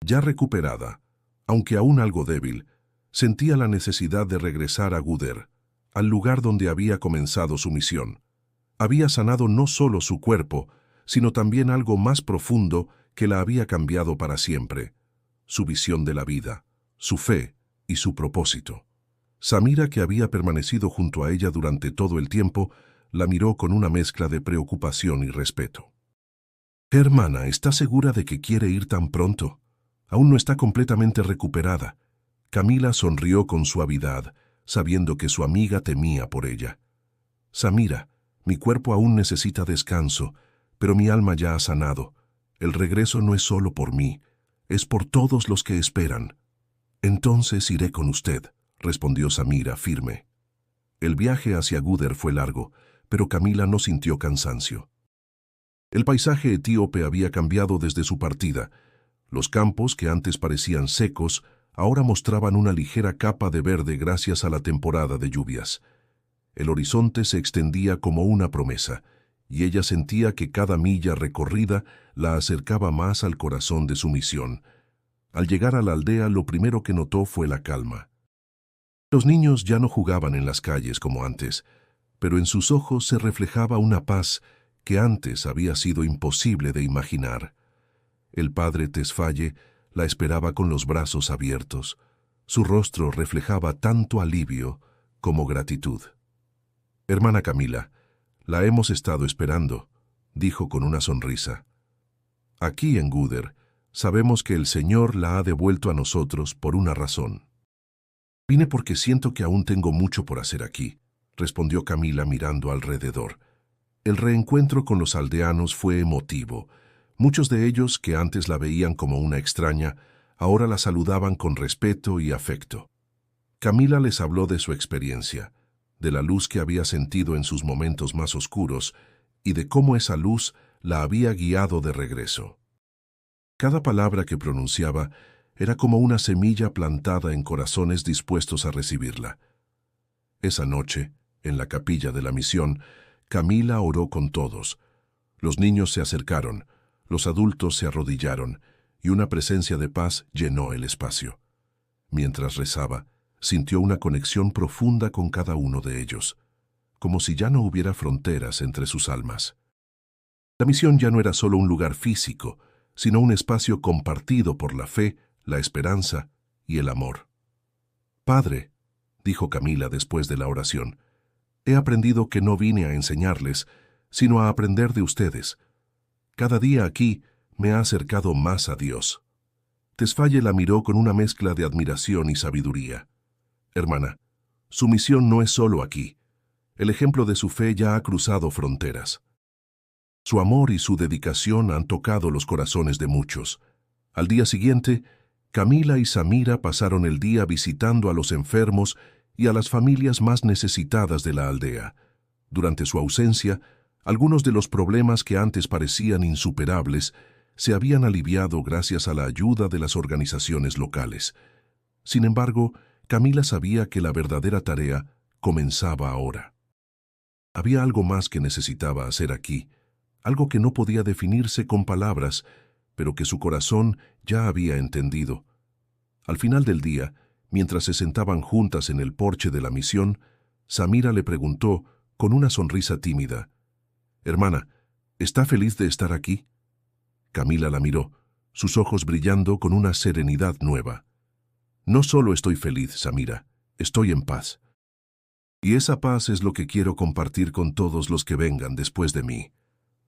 Ya recuperada, aunque aún algo débil, sentía la necesidad de regresar a Guder, al lugar donde había comenzado su misión. Había sanado no solo su cuerpo, sino también algo más profundo que la había cambiado para siempre, su visión de la vida, su fe y su propósito. Samira, que había permanecido junto a ella durante todo el tiempo, la miró con una mezcla de preocupación y respeto. «Hermana, ¿está segura de que quiere ir tan pronto? Aún no está completamente recuperada». Camila sonrió con suavidad, sabiendo que su amiga temía por ella. «Samira, mi cuerpo aún necesita descanso, pero mi alma ya ha sanado. El regreso no es solo por mí, es por todos los que esperan». «Entonces iré con usted», respondió Samira firme. El viaje hacia Guder fue largo, pero Camila no sintió cansancio. El paisaje etíope había cambiado desde su partida. Los campos, que antes parecían secos, ahora mostraban una ligera capa de verde gracias a la temporada de lluvias. El horizonte se extendía como una promesa, y ella sentía que cada milla recorrida la acercaba más al corazón de su misión. Al llegar a la aldea, lo primero que notó fue la calma. Los niños ya no jugaban en las calles como antes. pero en sus ojos se reflejaba una paz que antes había sido imposible de imaginar. El padre Tesfaye la esperaba con los brazos abiertos. Su rostro reflejaba tanto alivio como gratitud. «Hermana Camila, la hemos estado esperando», dijo con una sonrisa. «Aquí en Gúder sabemos que el Señor la ha devuelto a nosotros por una razón». «Vine porque siento que aún tengo mucho por hacer aquí», respondió Camila mirando alrededor. El reencuentro con los aldeanos fue emotivo. Muchos de ellos, que antes la veían como una extraña, ahora la saludaban con respeto y afecto. Camila les habló de su experiencia, de la luz que había sentido en sus momentos más oscuros y de cómo esa luz la había guiado de regreso. Cada palabra que pronunciaba era como una semilla plantada en corazones dispuestos a recibirla. Esa noche, en la capilla de la misión, Camila oró con todos. Los niños se acercaron, los adultos se arrodillaron, y una presencia de paz llenó el espacio. Mientras rezaba, sintió una conexión profunda con cada uno de ellos, como si ya no hubiera fronteras entre sus almas. La misión ya no era solo un lugar físico, sino un espacio compartido por la fe, la esperanza y el amor. «Padre», dijo Camila después de la oración, «he aprendido que no vine a enseñarles, sino a aprender de ustedes. Cada día aquí me ha acercado más a Dios». Tesfaye la miró con una mezcla de admiración y sabiduría. «Hermana, su misión no es solo aquí. El ejemplo de su fe ya ha cruzado fronteras. Su amor y su dedicación han tocado los corazones de muchos. Al día siguiente, Camila y Samira pasaron el día visitando a los enfermos y a las familias más necesitadas de la aldea. Durante su ausencia, algunos de los problemas que antes parecían insuperables se habían aliviado gracias a la ayuda de las organizaciones locales. Sin embargo, Camila sabía que la verdadera tarea comenzaba ahora. Había algo más que necesitaba hacer aquí, algo que no podía definirse con palabras, pero que su corazón ya había entendido. Al final del día, mientras se sentaban juntas en el porche de la misión, Samira le preguntó, con una sonrisa tímida, «Hermana, ¿está feliz de estar aquí?» Camila la miró, sus ojos brillando con una serenidad nueva. «No solo estoy feliz, Samira, estoy en paz. Y esa paz es lo que quiero compartir con todos los que vengan después de mí».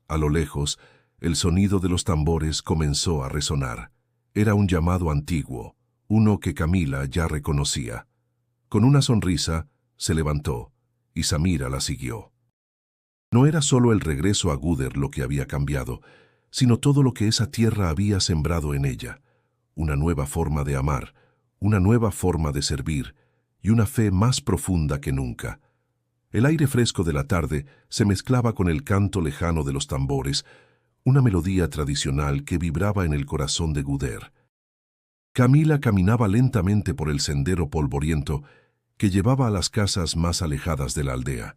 A lo lejos, el sonido de los tambores comenzó a resonar. Era un llamado antiguo, uno que Camila ya reconocía. Con una sonrisa, se levantó, y Samira la siguió. No era solo el regreso a Gúder lo que había cambiado, sino todo lo que esa tierra había sembrado en ella. Una nueva forma de amar, una nueva forma de servir, y una fe más profunda que nunca. El aire fresco de la tarde se mezclaba con el canto lejano de los tambores, una melodía tradicional que vibraba en el corazón de Gúder. Camila caminaba lentamente por el sendero polvoriento que llevaba a las casas más alejadas de la aldea.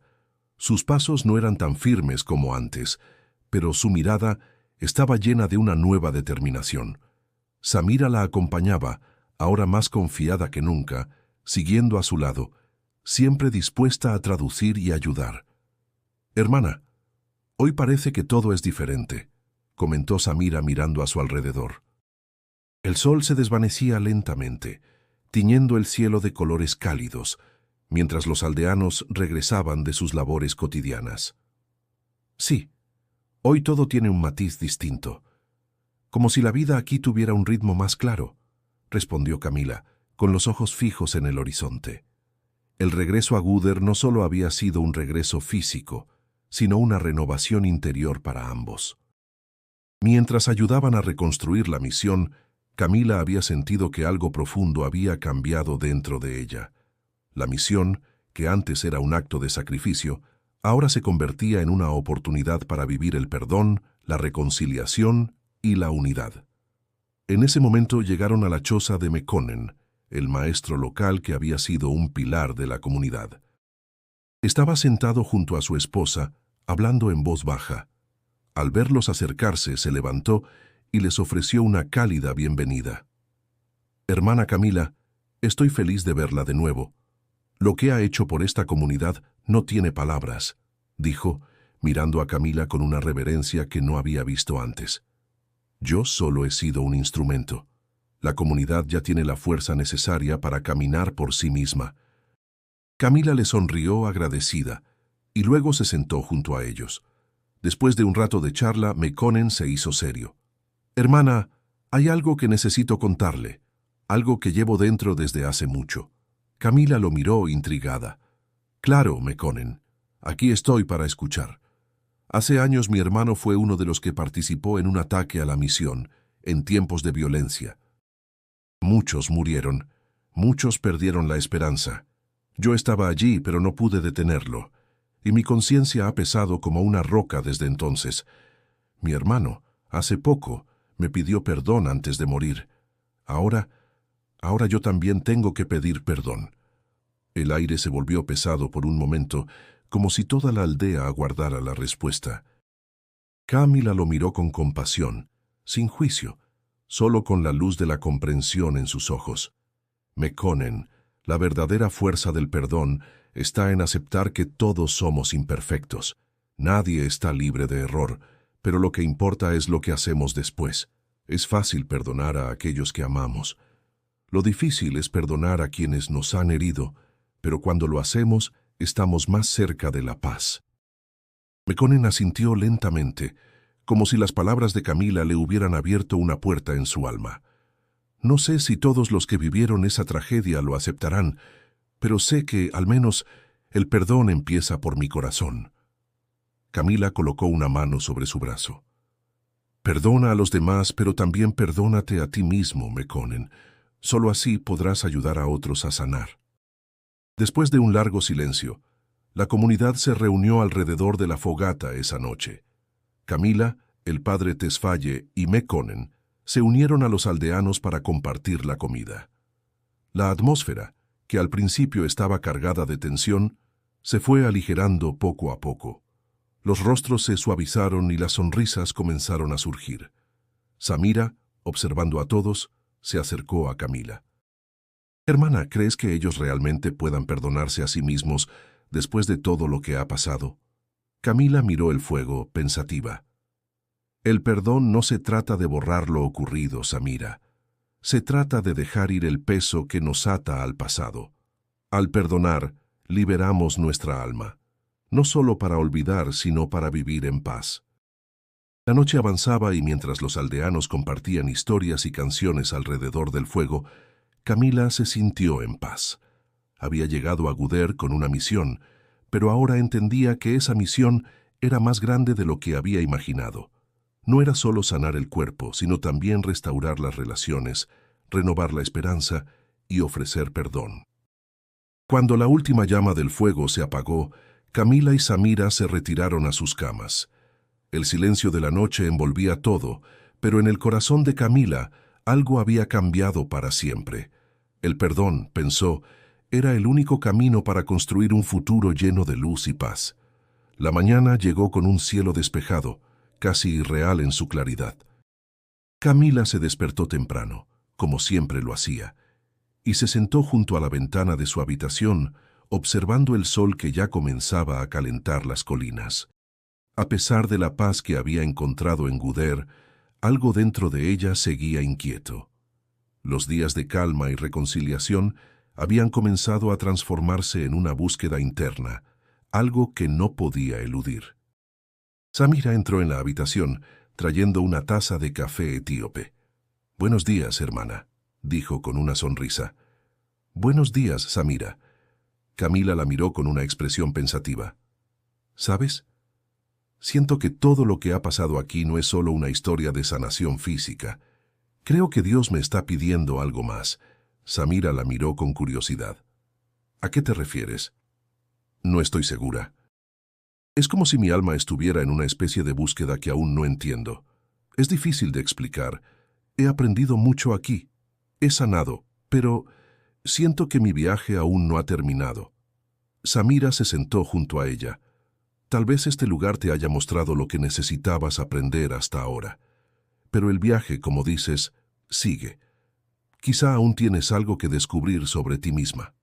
Sus pasos no eran tan firmes como antes, pero su mirada estaba llena de una nueva determinación. Samira la acompañaba, ahora más confiada que nunca, siguiendo a su lado, siempre dispuesta a traducir y ayudar. «Hermana, hoy parece que todo es diferente», comentó Samira mirando a su alrededor. El sol se desvanecía lentamente, tiñendo el cielo de colores cálidos, mientras los aldeanos regresaban de sus labores cotidianas. «Sí, hoy todo tiene un matiz distinto, como si la vida aquí tuviera un ritmo más claro», respondió Camila, con los ojos fijos en el horizonte. El regreso a Gúder no solo había sido un regreso físico, sino una renovación interior para ambos. Mientras ayudaban a reconstruir la misión, Camila había sentido que algo profundo había cambiado dentro de ella. La misión, que antes era un acto de sacrificio, ahora se convertía en una oportunidad para vivir el perdón, la reconciliación y la unidad. En ese momento llegaron a la choza de Mekonnen, el maestro local que había sido un pilar de la comunidad. Estaba sentado junto a su esposa, hablando en voz baja. Al verlos acercarse, se levantó y les ofreció una cálida bienvenida. «Hermana Camila, estoy feliz de verla de nuevo. Lo que ha hecho por esta comunidad No tiene palabras, dijo, mirando a Camila con una reverencia que no había visto antes. Yo solo he sido un instrumento. La comunidad ya tiene la fuerza necesaria para caminar por sí misma. Camila le sonrió agradecida y luego se sentó junto a ellos. Después de un rato de charla, Mekonnen se hizo serio. «Hermana, hay algo que necesito contarle, algo que llevo dentro desde hace mucho». Camila lo miró intrigada. «Claro, Mekonnen, aquí estoy para escuchar. Hace años mi hermano fue uno de los que participó en un ataque a la misión, en tiempos de violencia. Muchos murieron, muchos perdieron la esperanza. Yo estaba allí, pero no pude detenerlo, y mi conciencia ha pesado como una roca desde entonces. Mi hermano, hace poco, me pidió perdón antes de morir. Ahora yo también tengo que pedir perdón». El aire se volvió pesado por un momento, como si toda la aldea aguardara la respuesta. Camila lo miró con compasión, sin juicio, solo con la luz de la comprensión en sus ojos. «Mekonnen, la verdadera fuerza del perdón está en aceptar que todos somos imperfectos. Nadie está libre de error, pero lo que importa es lo que hacemos después. Es fácil perdonar a aquellos que amamos. Lo difícil es perdonar a quienes nos han herido, pero cuando lo hacemos, estamos más cerca de la paz». Mekonnen asintió lentamente, como si las palabras de Camila le hubieran abierto una puerta en su alma. «No sé si todos los que vivieron esa tragedia lo aceptarán, pero sé que, al menos, el perdón empieza por mi corazón». Camila colocó una mano sobre su brazo. «Perdona a los demás, pero también perdónate a ti mismo, Mekonnen. Solo así podrás ayudar a otros a sanar». Después de un largo silencio, la comunidad se reunió alrededor de la fogata esa noche. Camila, el padre Tesfaye y Mekonnen se unieron a los aldeanos para compartir la comida. La atmósfera, que al principio estaba cargada de tensión, se fue aligerando poco a poco. Los rostros se suavizaron y las sonrisas comenzaron a surgir. Samira, observando a todos, se acercó a Camila. «Hermana, ¿crees que ellos realmente puedan perdonarse a sí mismos después de todo lo que ha pasado?» Camila miró el fuego, pensativa. «El perdón no se trata de borrar lo ocurrido, Samira. Se trata de dejar ir el peso que nos ata al pasado. Al perdonar, liberamos nuestra alma, no solo para olvidar, sino para vivir en paz». La noche avanzaba y mientras los aldeanos compartían historias y canciones alrededor del fuego, Camila se sintió en paz. Había llegado a Gudder con una misión, pero ahora entendía que esa misión era más grande de lo que había imaginado. No era solo sanar el cuerpo, sino también restaurar las relaciones, renovar la esperanza y ofrecer perdón. Cuando la última llama del fuego se apagó, Camila y Samira se retiraron a sus camas. El silencio de la noche envolvía todo, pero en el corazón de Camila algo había cambiado para siempre. El perdón, pensó, era el único camino para construir un futuro lleno de luz y paz. La mañana llegó con un cielo despejado, casi irreal en su claridad. Camila se despertó temprano, como siempre lo hacía, y se sentó junto a la ventana de su habitación, observando el sol que ya comenzaba a calentar las colinas. A pesar de la paz que había encontrado en Gudder, algo dentro de ella seguía inquieto. Los días de calma y reconciliación habían comenzado a transformarse en una búsqueda interna, algo que no podía eludir. Samira entró en la habitación, trayendo una taza de café etíope. «Buenos días, hermana», dijo con una sonrisa. «Buenos días, Samira». Camila la miró con una expresión pensativa. «¿Sabes? Siento que todo lo que ha pasado aquí no es solo una historia de sanación física. Creo que Dios me está pidiendo algo más». Samira la miró con curiosidad. «¿A qué te refieres?» «No estoy segura. Es como si mi alma estuviera en una especie de búsqueda que aún no entiendo. Es difícil de explicar. He aprendido mucho aquí. He sanado, pero siento que mi viaje aún no ha terminado». Samira se sentó junto a ella. «Tal vez este lugar te haya mostrado lo que necesitabas aprender hasta ahora. Pero el viaje, como dices, sigue. Quizá aún tienes algo que descubrir sobre ti misma».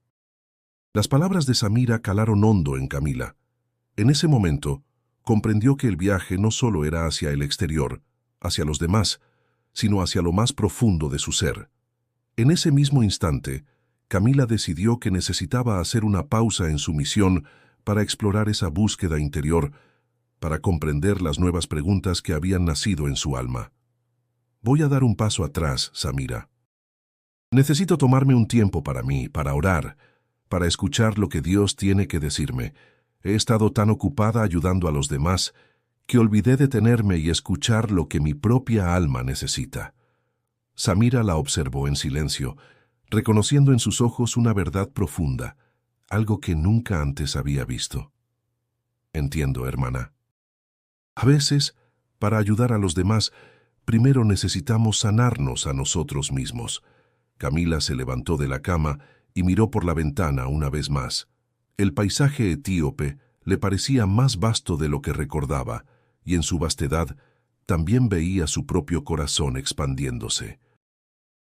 Las palabras de Samira calaron hondo en Camila. En ese momento, comprendió que el viaje no solo era hacia el exterior, hacia los demás, sino hacia lo más profundo de su ser. En ese mismo instante, Camila decidió que necesitaba hacer una pausa en su misión para explorar esa búsqueda interior, para comprender las nuevas preguntas que habían nacido en su alma. Voy a dar un paso atrás, Samira. Necesito tomarme un tiempo para mí, para orar, para escuchar lo que Dios tiene que decirme. He estado tan ocupada ayudando a los demás que olvidé detenerme y escuchar lo que mi propia alma necesita. Samira la observó en silencio, reconociendo en sus ojos una verdad profunda, algo que nunca antes había visto. Entiendo, hermana. A veces, para ayudar a los demás, primero necesitamos sanarnos a nosotros mismos. Camila se levantó de la cama y miró por la ventana una vez más. El paisaje etíope le parecía más vasto de lo que recordaba, y en su vastedad también veía su propio corazón expandiéndose.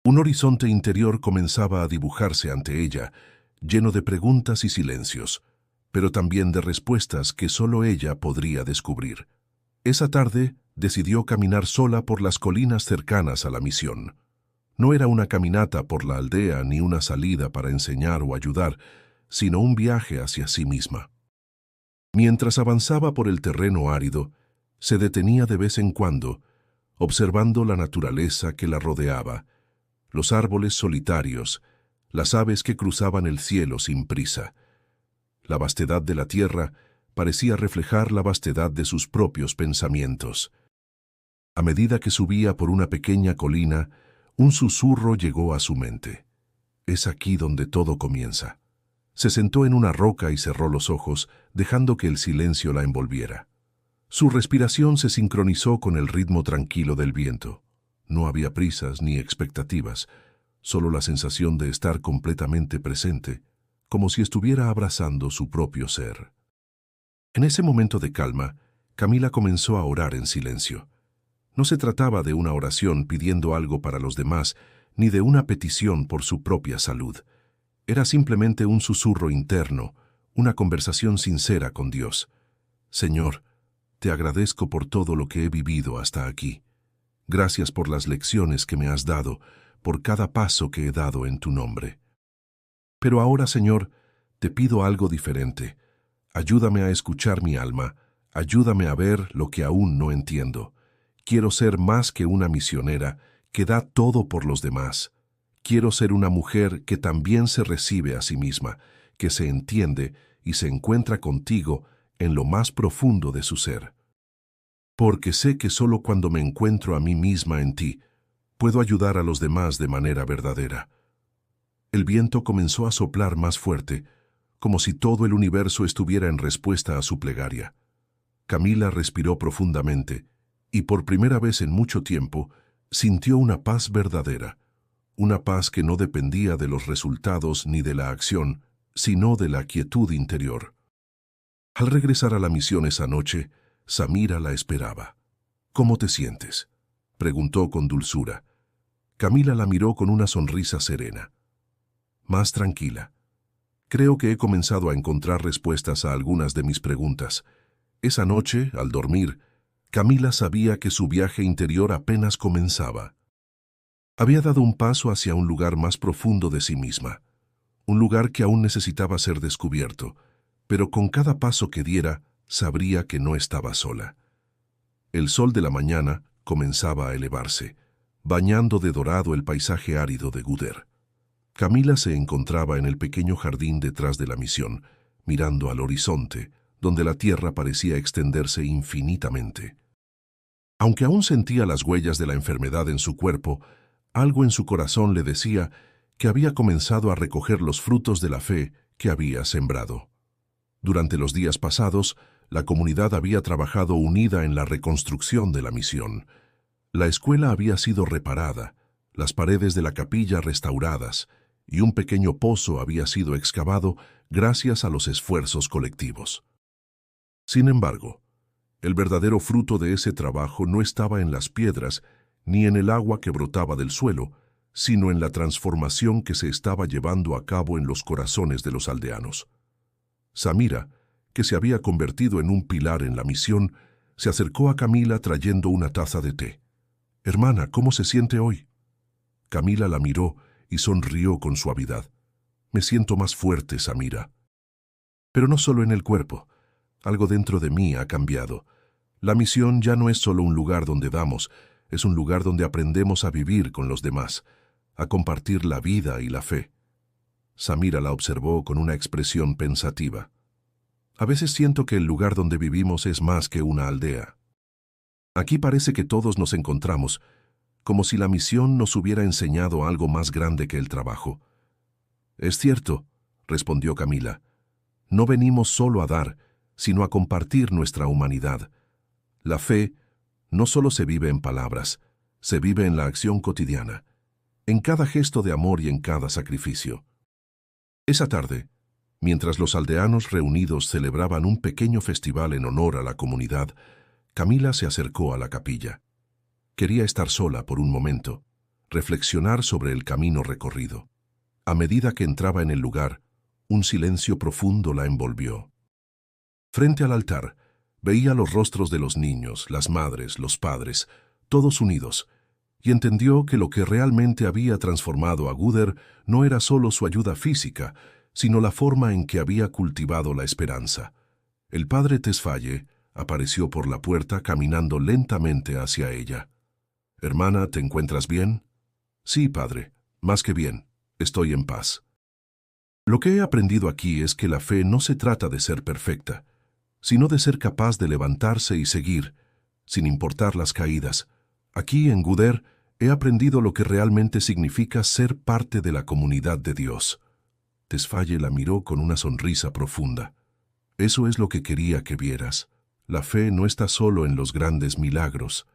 Un horizonte interior comenzaba a dibujarse ante ella, lleno de preguntas y silencios, pero también de respuestas que solo ella podría descubrir. Esa tarde decidió caminar sola por las colinas cercanas a la misión. No era una caminata por la aldea ni una salida para enseñar o ayudar, sino un viaje hacia sí misma. Mientras avanzaba por el terreno árido, se detenía de vez en cuando, observando la naturaleza que la rodeaba, los árboles solitarios, las aves que cruzaban el cielo sin prisa. La vastedad de la tierra parecía reflejar la vastedad de sus propios pensamientos. A medida que subía por una pequeña colina, un susurro llegó a su mente. Es aquí donde todo comienza. Se sentó en una roca y cerró los ojos, dejando que el silencio la envolviera. Su respiración se sincronizó con el ritmo tranquilo del viento. No había prisas ni expectativas, solo la sensación de estar completamente presente, como si estuviera abrazando su propio ser. En ese momento de calma, Camila comenzó a orar en silencio. No se trataba de una oración pidiendo algo para los demás, ni de una petición por su propia salud. Era simplemente un susurro interno, una conversación sincera con Dios. Señor, te agradezco por todo lo que he vivido hasta aquí. Gracias por las lecciones que me has dado, por cada paso que he dado en tu nombre. Pero ahora, Señor, te pido algo diferente. Ayúdame a escuchar mi alma, ayúdame a ver lo que aún no entiendo. Quiero ser más que una misionera que da todo por los demás. Quiero ser una mujer que también se recibe a sí misma, que se entiende y se encuentra contigo en lo más profundo de su ser. Porque sé que solo cuando me encuentro a mí misma en ti, puedo ayudar a los demás de manera verdadera. El viento comenzó a soplar más fuerte, como si todo el universo estuviera en respuesta a su plegaria. Camila respiró profundamente y por primera vez en mucho tiempo sintió una paz verdadera, una paz que no dependía de los resultados ni de la acción, sino de la quietud interior. Al regresar a la misión esa noche, Samira la esperaba. ¿Cómo te sientes?, preguntó con dulzura. Camila la miró con una sonrisa serena. Más tranquila. Creo que he comenzado a encontrar respuestas a algunas de mis preguntas. Esa noche, al dormir, Camila sabía que su viaje interior apenas comenzaba. Había dado un paso hacia un lugar más profundo de sí misma, un lugar que aún necesitaba ser descubierto, pero con cada paso que diera, sabría que no estaba sola. El sol de la mañana comenzaba a elevarse, bañando de dorado el paisaje árido de Guder. Camila se encontraba en el pequeño jardín detrás de la misión, mirando al horizonte, donde la tierra parecía extenderse infinitamente. Aunque aún sentía las huellas de la enfermedad en su cuerpo, algo en su corazón le decía que había comenzado a recoger los frutos de la fe que había sembrado. Durante los días pasados, la comunidad había trabajado unida en la reconstrucción de la misión. La escuela había sido reparada, las paredes de la capilla restauradas, y un pequeño pozo había sido excavado gracias a los esfuerzos colectivos. Sin embargo, el verdadero fruto de ese trabajo no estaba en las piedras ni en el agua que brotaba del suelo, sino en la transformación que se estaba llevando a cabo en los corazones de los aldeanos. Samira, que se había convertido en un pilar en la misión, se acercó a Camila trayendo una taza de té. «Hermana, ¿cómo se siente hoy?» Camila la miró y sonrió con suavidad. «Me siento más fuerte, Samira. Pero no solo en el cuerpo. Algo dentro de mí ha cambiado. La misión ya no es solo un lugar donde damos, es un lugar donde aprendemos a vivir con los demás, a compartir la vida y la fe». Samira la observó con una expresión pensativa. «A veces siento que el lugar donde vivimos es más que una aldea. Aquí parece que todos nos encontramos, como si la misión nos hubiera enseñado algo más grande que el trabajo». «Es cierto», respondió Camila. «No venimos solo a dar, sino a compartir nuestra humanidad. La fe no solo se vive en palabras, se vive en la acción cotidiana, en cada gesto de amor y en cada sacrificio». Esa tarde, mientras los aldeanos reunidos celebraban un pequeño festival en honor a la comunidad, Camila se acercó a la capilla. Quería estar sola por un momento, reflexionar sobre el camino recorrido. A medida que entraba en el lugar, un silencio profundo la envolvió. Frente al altar, veía los rostros de los niños, las madres, los padres, todos unidos, y entendió que lo que realmente había transformado a Guder no era solo su ayuda física, sino la forma en que había cultivado la esperanza. El padre Tesfaye apareció por la puerta caminando lentamente hacia ella. «Hermana, ¿te encuentras bien?» «Sí, padre, más que bien. Estoy en paz». Lo que he aprendido aquí es que la fe no se trata de ser perfecta, sino de ser capaz de levantarse y seguir, sin importar las caídas. Aquí en Guder he aprendido lo que realmente significa ser parte de la comunidad de Dios. Tesfaye la miró con una sonrisa profunda. «Eso es lo que quería que vieras. La fe no está solo en los grandes milagros.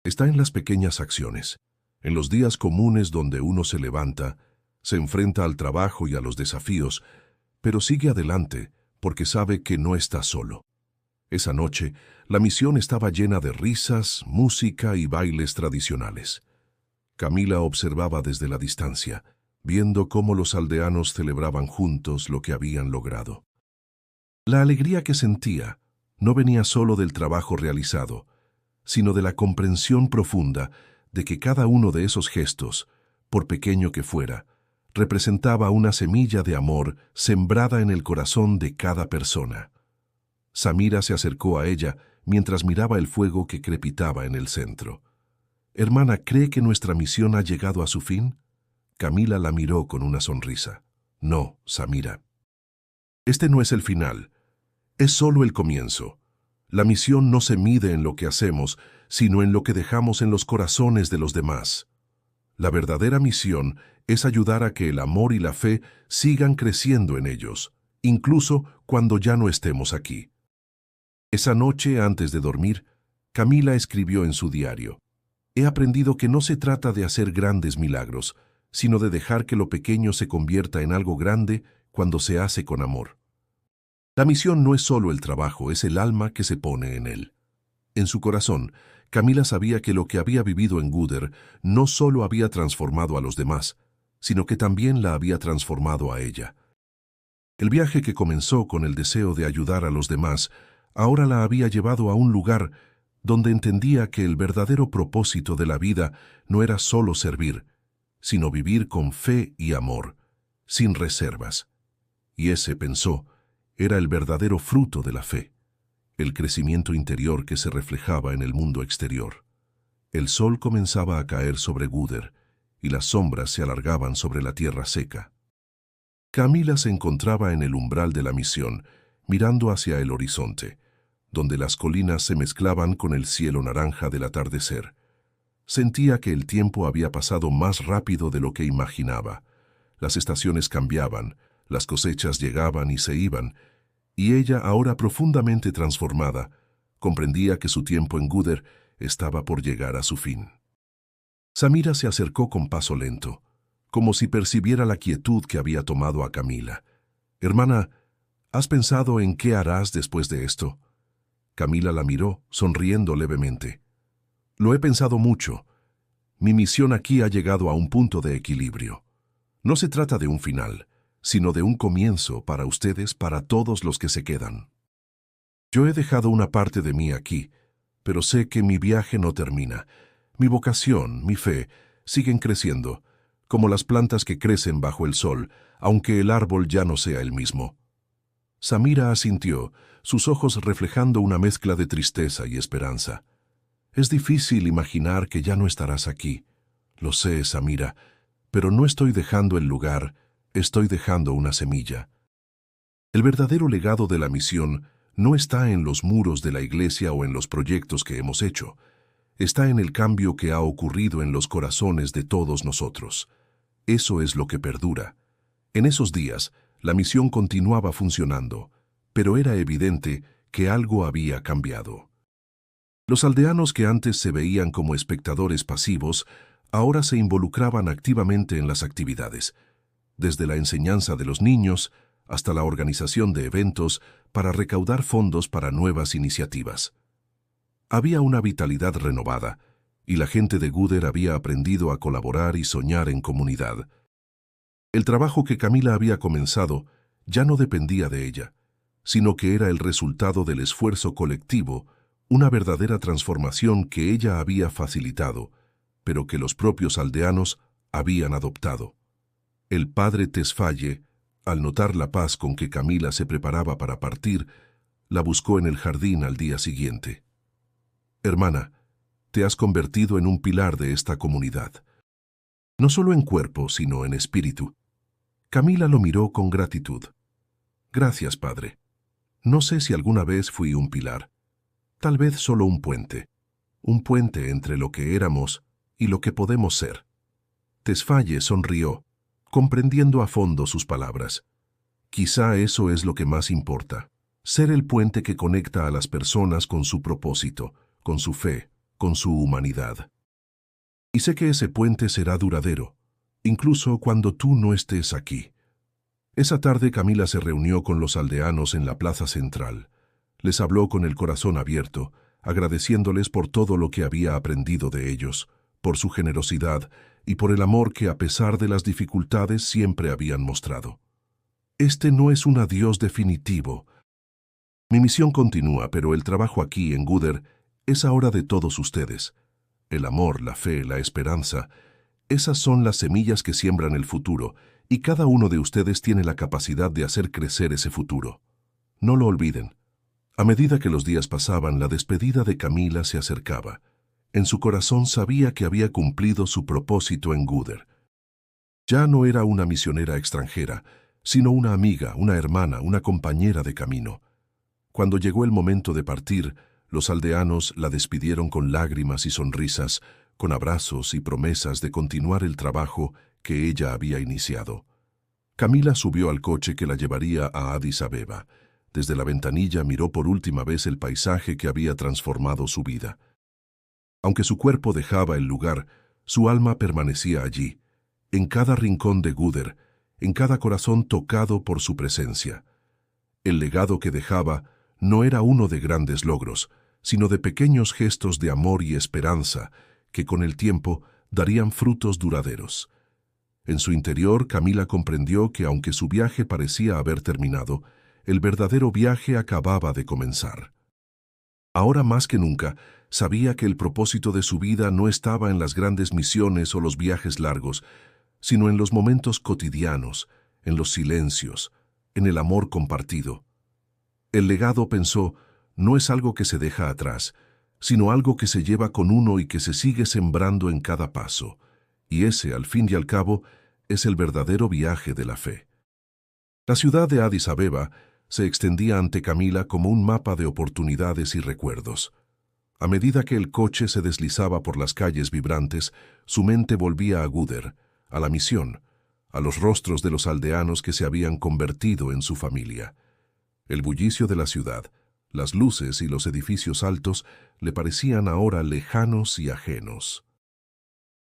Está en las pequeñas acciones, en los días comunes donde uno se levanta, se enfrenta al trabajo y a los desafíos, pero sigue adelante porque sabe que no está solo». Esa noche, la misión estaba llena de risas, música y bailes tradicionales. Camila observaba desde la distancia, viendo cómo los aldeanos celebraban juntos lo que habían logrado. La alegría que sentía no venía solo del trabajo realizado, sino de la comprensión profunda de que cada uno de esos gestos, por pequeño que fuera, representaba una semilla de amor sembrada en el corazón de cada persona. Samira se acercó a ella mientras miraba el fuego que crepitaba en el centro. «Hermana, ¿cree que nuestra misión ha llegado a su fin?» Camila la miró con una sonrisa. «No, Samira. Este no es el final. Es solo el comienzo. La misión no se mide en lo que hacemos, sino en lo que dejamos en los corazones de los demás. La verdadera misión es ayudar a que el amor y la fe sigan creciendo en ellos, incluso cuando ya no estemos aquí». Esa noche, antes de dormir, Camila escribió en su diario: «He aprendido que no se trata de hacer grandes milagros, sino de dejar que lo pequeño se convierta en algo grande cuando se hace con amor». La misión no es solo el trabajo, es el alma que se pone en él. En su corazón, Camila sabía que lo que había vivido en Guder no solo había transformado a los demás, sino que también la había transformado a ella. El viaje que comenzó con el deseo de ayudar a los demás ahora la había llevado a un lugar donde entendía que el verdadero propósito de la vida no era solo servir, sino vivir con fe y amor, sin reservas. Y ese, pensó, era el verdadero fruto de la fe, el crecimiento interior que se reflejaba en el mundo exterior. El sol comenzaba a caer sobre Guder y las sombras se alargaban sobre la tierra seca. Camila se encontraba en el umbral de la misión, mirando hacia el horizonte, donde las colinas se mezclaban con el cielo naranja del atardecer. Sentía que el tiempo había pasado más rápido de lo que imaginaba. Las estaciones cambiaban, las cosechas llegaban y se iban, y ella, ahora profundamente transformada, comprendía que su tiempo en Guder estaba por llegar a su fin. Samira se acercó con paso lento, como si percibiera la quietud que había tomado a Camila. «Hermana, ¿has pensado en qué harás después de esto?» Camila la miró, sonriendo levemente. «Lo he pensado mucho. Mi misión aquí ha llegado a un punto de equilibrio. No se trata de un final, sino de un comienzo para ustedes, para todos los que se quedan. Yo he dejado una parte de mí aquí, pero sé que mi viaje no termina. Mi vocación, mi fe, siguen creciendo, como las plantas que crecen bajo el sol, aunque el árbol ya no sea el mismo. Samira asintió, sus ojos reflejando una mezcla de tristeza y esperanza. Es difícil imaginar que ya no estarás aquí. Lo sé, Samira, pero no estoy dejando el lugar, estoy dejando una semilla. El verdadero legado de la misión no está en los muros de la iglesia o en los proyectos que hemos hecho. Está en el cambio que ha ocurrido en los corazones de todos nosotros. Eso es lo que perdura. En esos días, la misión continuaba funcionando, pero era evidente que algo había cambiado. Los aldeanos que antes se veían como espectadores pasivos, ahora se involucraban activamente en las actividades, desde la enseñanza de los niños hasta la organización de eventos para recaudar fondos para nuevas iniciativas. Había una vitalidad renovada, y la gente de Gudder había aprendido a colaborar y soñar en comunidad. El trabajo que Camila había comenzado ya no dependía de ella, sino que era el resultado del esfuerzo colectivo, una verdadera transformación que ella había facilitado, pero que los propios aldeanos habían adoptado. El padre Tesfaye, al notar la paz con que Camila se preparaba para partir, la buscó en el jardín al día siguiente. «Hermana, te has convertido en un pilar de esta comunidad. No solo en cuerpo, sino en espíritu». Camila lo miró con gratitud. «Gracias, padre. No sé si alguna vez fui un pilar. Tal vez solo un puente entre lo que éramos y lo que podemos ser». Tesfaye sonrió, comprendiendo a fondo sus palabras. Quizá eso es lo que más importa, ser el puente que conecta a las personas con su propósito, con su fe, con su humanidad. Y sé que ese puente será duradero, incluso cuando tú no estés aquí. Esa tarde Camila se reunió con los aldeanos en la plaza central. Les habló con el corazón abierto, agradeciéndoles por todo lo que había aprendido de ellos, por su generosidad y por el amor que a pesar de las dificultades siempre habían mostrado. Este no es un adiós definitivo. Mi misión continúa, pero el trabajo aquí en Gudder es ahora de todos ustedes. El amor, la fe, la esperanza, esas son las semillas que siembran el futuro, y cada uno de ustedes tiene la capacidad de hacer crecer ese futuro. No lo olviden. A medida que los días pasaban, la despedida de Camila se acercaba. En su corazón sabía que había cumplido su propósito en Gudder. Ya no era una misionera extranjera, sino una amiga, una hermana, una compañera de camino. Cuando llegó el momento de partir, los aldeanos la despidieron con lágrimas y sonrisas, con abrazos y promesas de continuar el trabajo que ella había iniciado. Camila subió al coche que la llevaría a Addis Abeba. Desde la ventanilla miró por última vez el paisaje que había transformado su vida. Aunque su cuerpo dejaba el lugar, su alma permanecía allí, en cada rincón de Gudder, en cada corazón tocado por su presencia. El legado que dejaba no era uno de grandes logros, sino de pequeños gestos de amor y esperanza que con el tiempo darían frutos duraderos. En su interior, Camila comprendió que aunque su viaje parecía haber terminado, el verdadero viaje acababa de comenzar. Ahora más que nunca, sabía que el propósito de su vida no estaba en las grandes misiones o los viajes largos, sino en los momentos cotidianos, en los silencios, en el amor compartido. El legado, pensó, no es algo que se deja atrás, sino algo que se lleva con uno y que se sigue sembrando en cada paso. Y ese, al fin y al cabo, es el verdadero viaje de la fe. La ciudad de Addis Abeba se extendía ante Camila como un mapa de oportunidades y recuerdos. A medida que el coche se deslizaba por las calles vibrantes, su mente volvía a Gudder, a la misión, a los rostros de los aldeanos que se habían convertido en su familia. El bullicio de la ciudad, las luces y los edificios altos le parecían ahora lejanos y ajenos.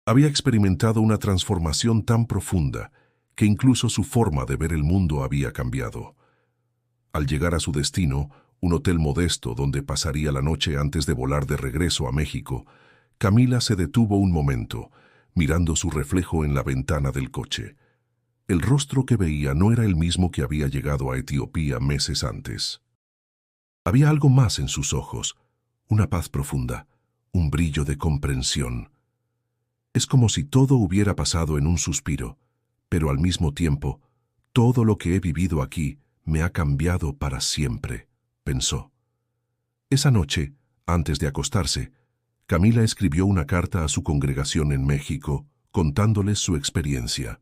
Había experimentado una transformación tan profunda que incluso su forma de ver el mundo había cambiado. Al llegar a su destino, un hotel modesto donde pasaría la noche antes de volar de regreso a México, Camila se detuvo un momento, mirando su reflejo en la ventana del coche. El rostro que veía no era el mismo que había llegado a Etiopía meses antes. Había algo más en sus ojos, una paz profunda, un brillo de comprensión. Es como si todo hubiera pasado en un suspiro, pero al mismo tiempo, todo lo que he vivido aquí me ha cambiado para siempre, pensó. Esa noche, antes de acostarse, Camila escribió una carta a su congregación en México, contándoles su experiencia.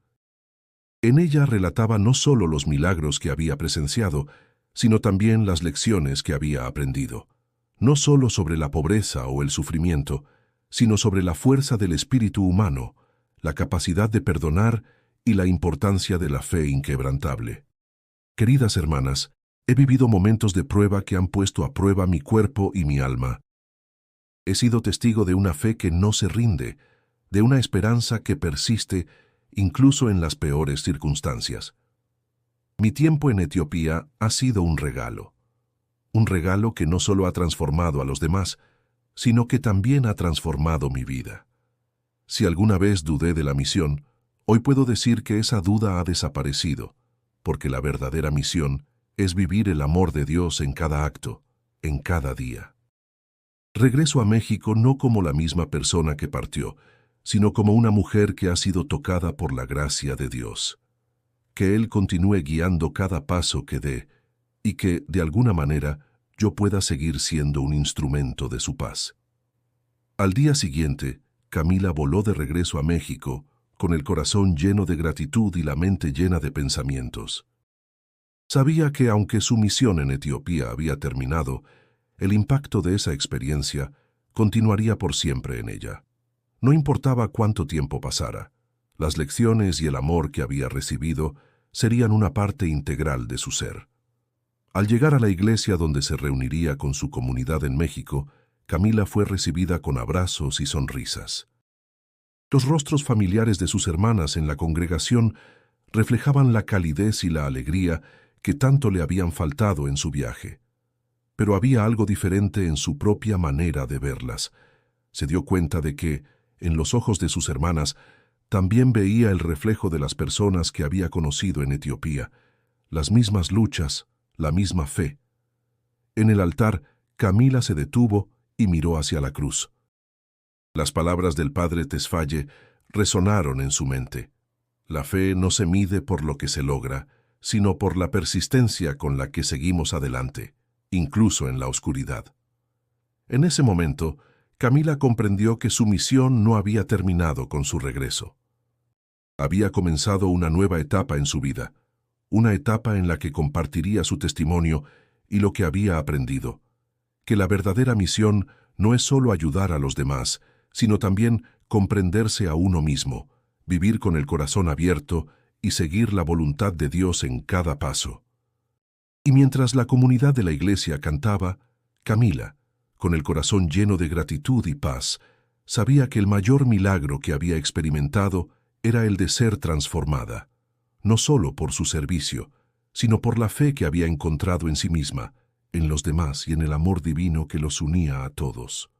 En ella relataba no solo los milagros que había presenciado, sino también las lecciones que había aprendido, no solo sobre la pobreza o el sufrimiento, sino sobre la fuerza del espíritu humano, la capacidad de perdonar y la importancia de la fe inquebrantable. Queridas hermanas, he vivido momentos de prueba que han puesto a prueba mi cuerpo y mi alma. He sido testigo de una fe que no se rinde, de una esperanza que persiste incluso en las peores circunstancias. Mi tiempo en Etiopía ha sido un regalo que no solo ha transformado a los demás, sino que también ha transformado mi vida. Si alguna vez dudé de la misión, hoy puedo decir que esa duda ha desaparecido, porque la verdadera misión es vivir el amor de Dios en cada acto, en cada día. Regreso a México no como la misma persona que partió, sino como una mujer que ha sido tocada por la gracia de Dios. Que Él continúe guiando cada paso que dé y que, de alguna manera, yo pueda seguir siendo un instrumento de su paz. Al día siguiente, Camila voló de regreso a México, con el corazón lleno de gratitud y la mente llena de pensamientos. Sabía que aunque su misión en Etiopía había terminado, el impacto de esa experiencia continuaría por siempre en ella. No importaba cuánto tiempo pasara, las lecciones y el amor que había recibido serían una parte integral de su ser. Al llegar a la iglesia donde se reuniría con su comunidad en México, Camila fue recibida con abrazos y sonrisas. Los rostros familiares de sus hermanas en la congregación reflejaban la calidez y la alegría que tanto le habían faltado en su viaje. Pero había algo diferente en su propia manera de verlas. Se dio cuenta de que, en los ojos de sus hermanas, también veía el reflejo de las personas que había conocido en Etiopía, las mismas luchas, la misma fe. En el altar, Camila se detuvo y miró hacia la cruz. Las palabras del padre Tesfaye resonaron en su mente. La fe no se mide por lo que se logra, sino por la persistencia con la que seguimos adelante, incluso en la oscuridad. En ese momento, Camila comprendió que su misión no había terminado con su regreso. Había comenzado una nueva etapa en su vida, una etapa en la que compartiría su testimonio y lo que había aprendido, que la verdadera misión no es solo ayudar a los demás, sino también comprenderse a uno mismo, vivir con el corazón abierto y seguir la voluntad de Dios en cada paso. Y mientras la comunidad de la iglesia cantaba, Camila, con el corazón lleno de gratitud y paz, sabía que el mayor milagro que había experimentado era el de ser transformada, no solo por su servicio, sino por la fe que había encontrado en sí misma, en los demás y en el amor divino que los unía a todos.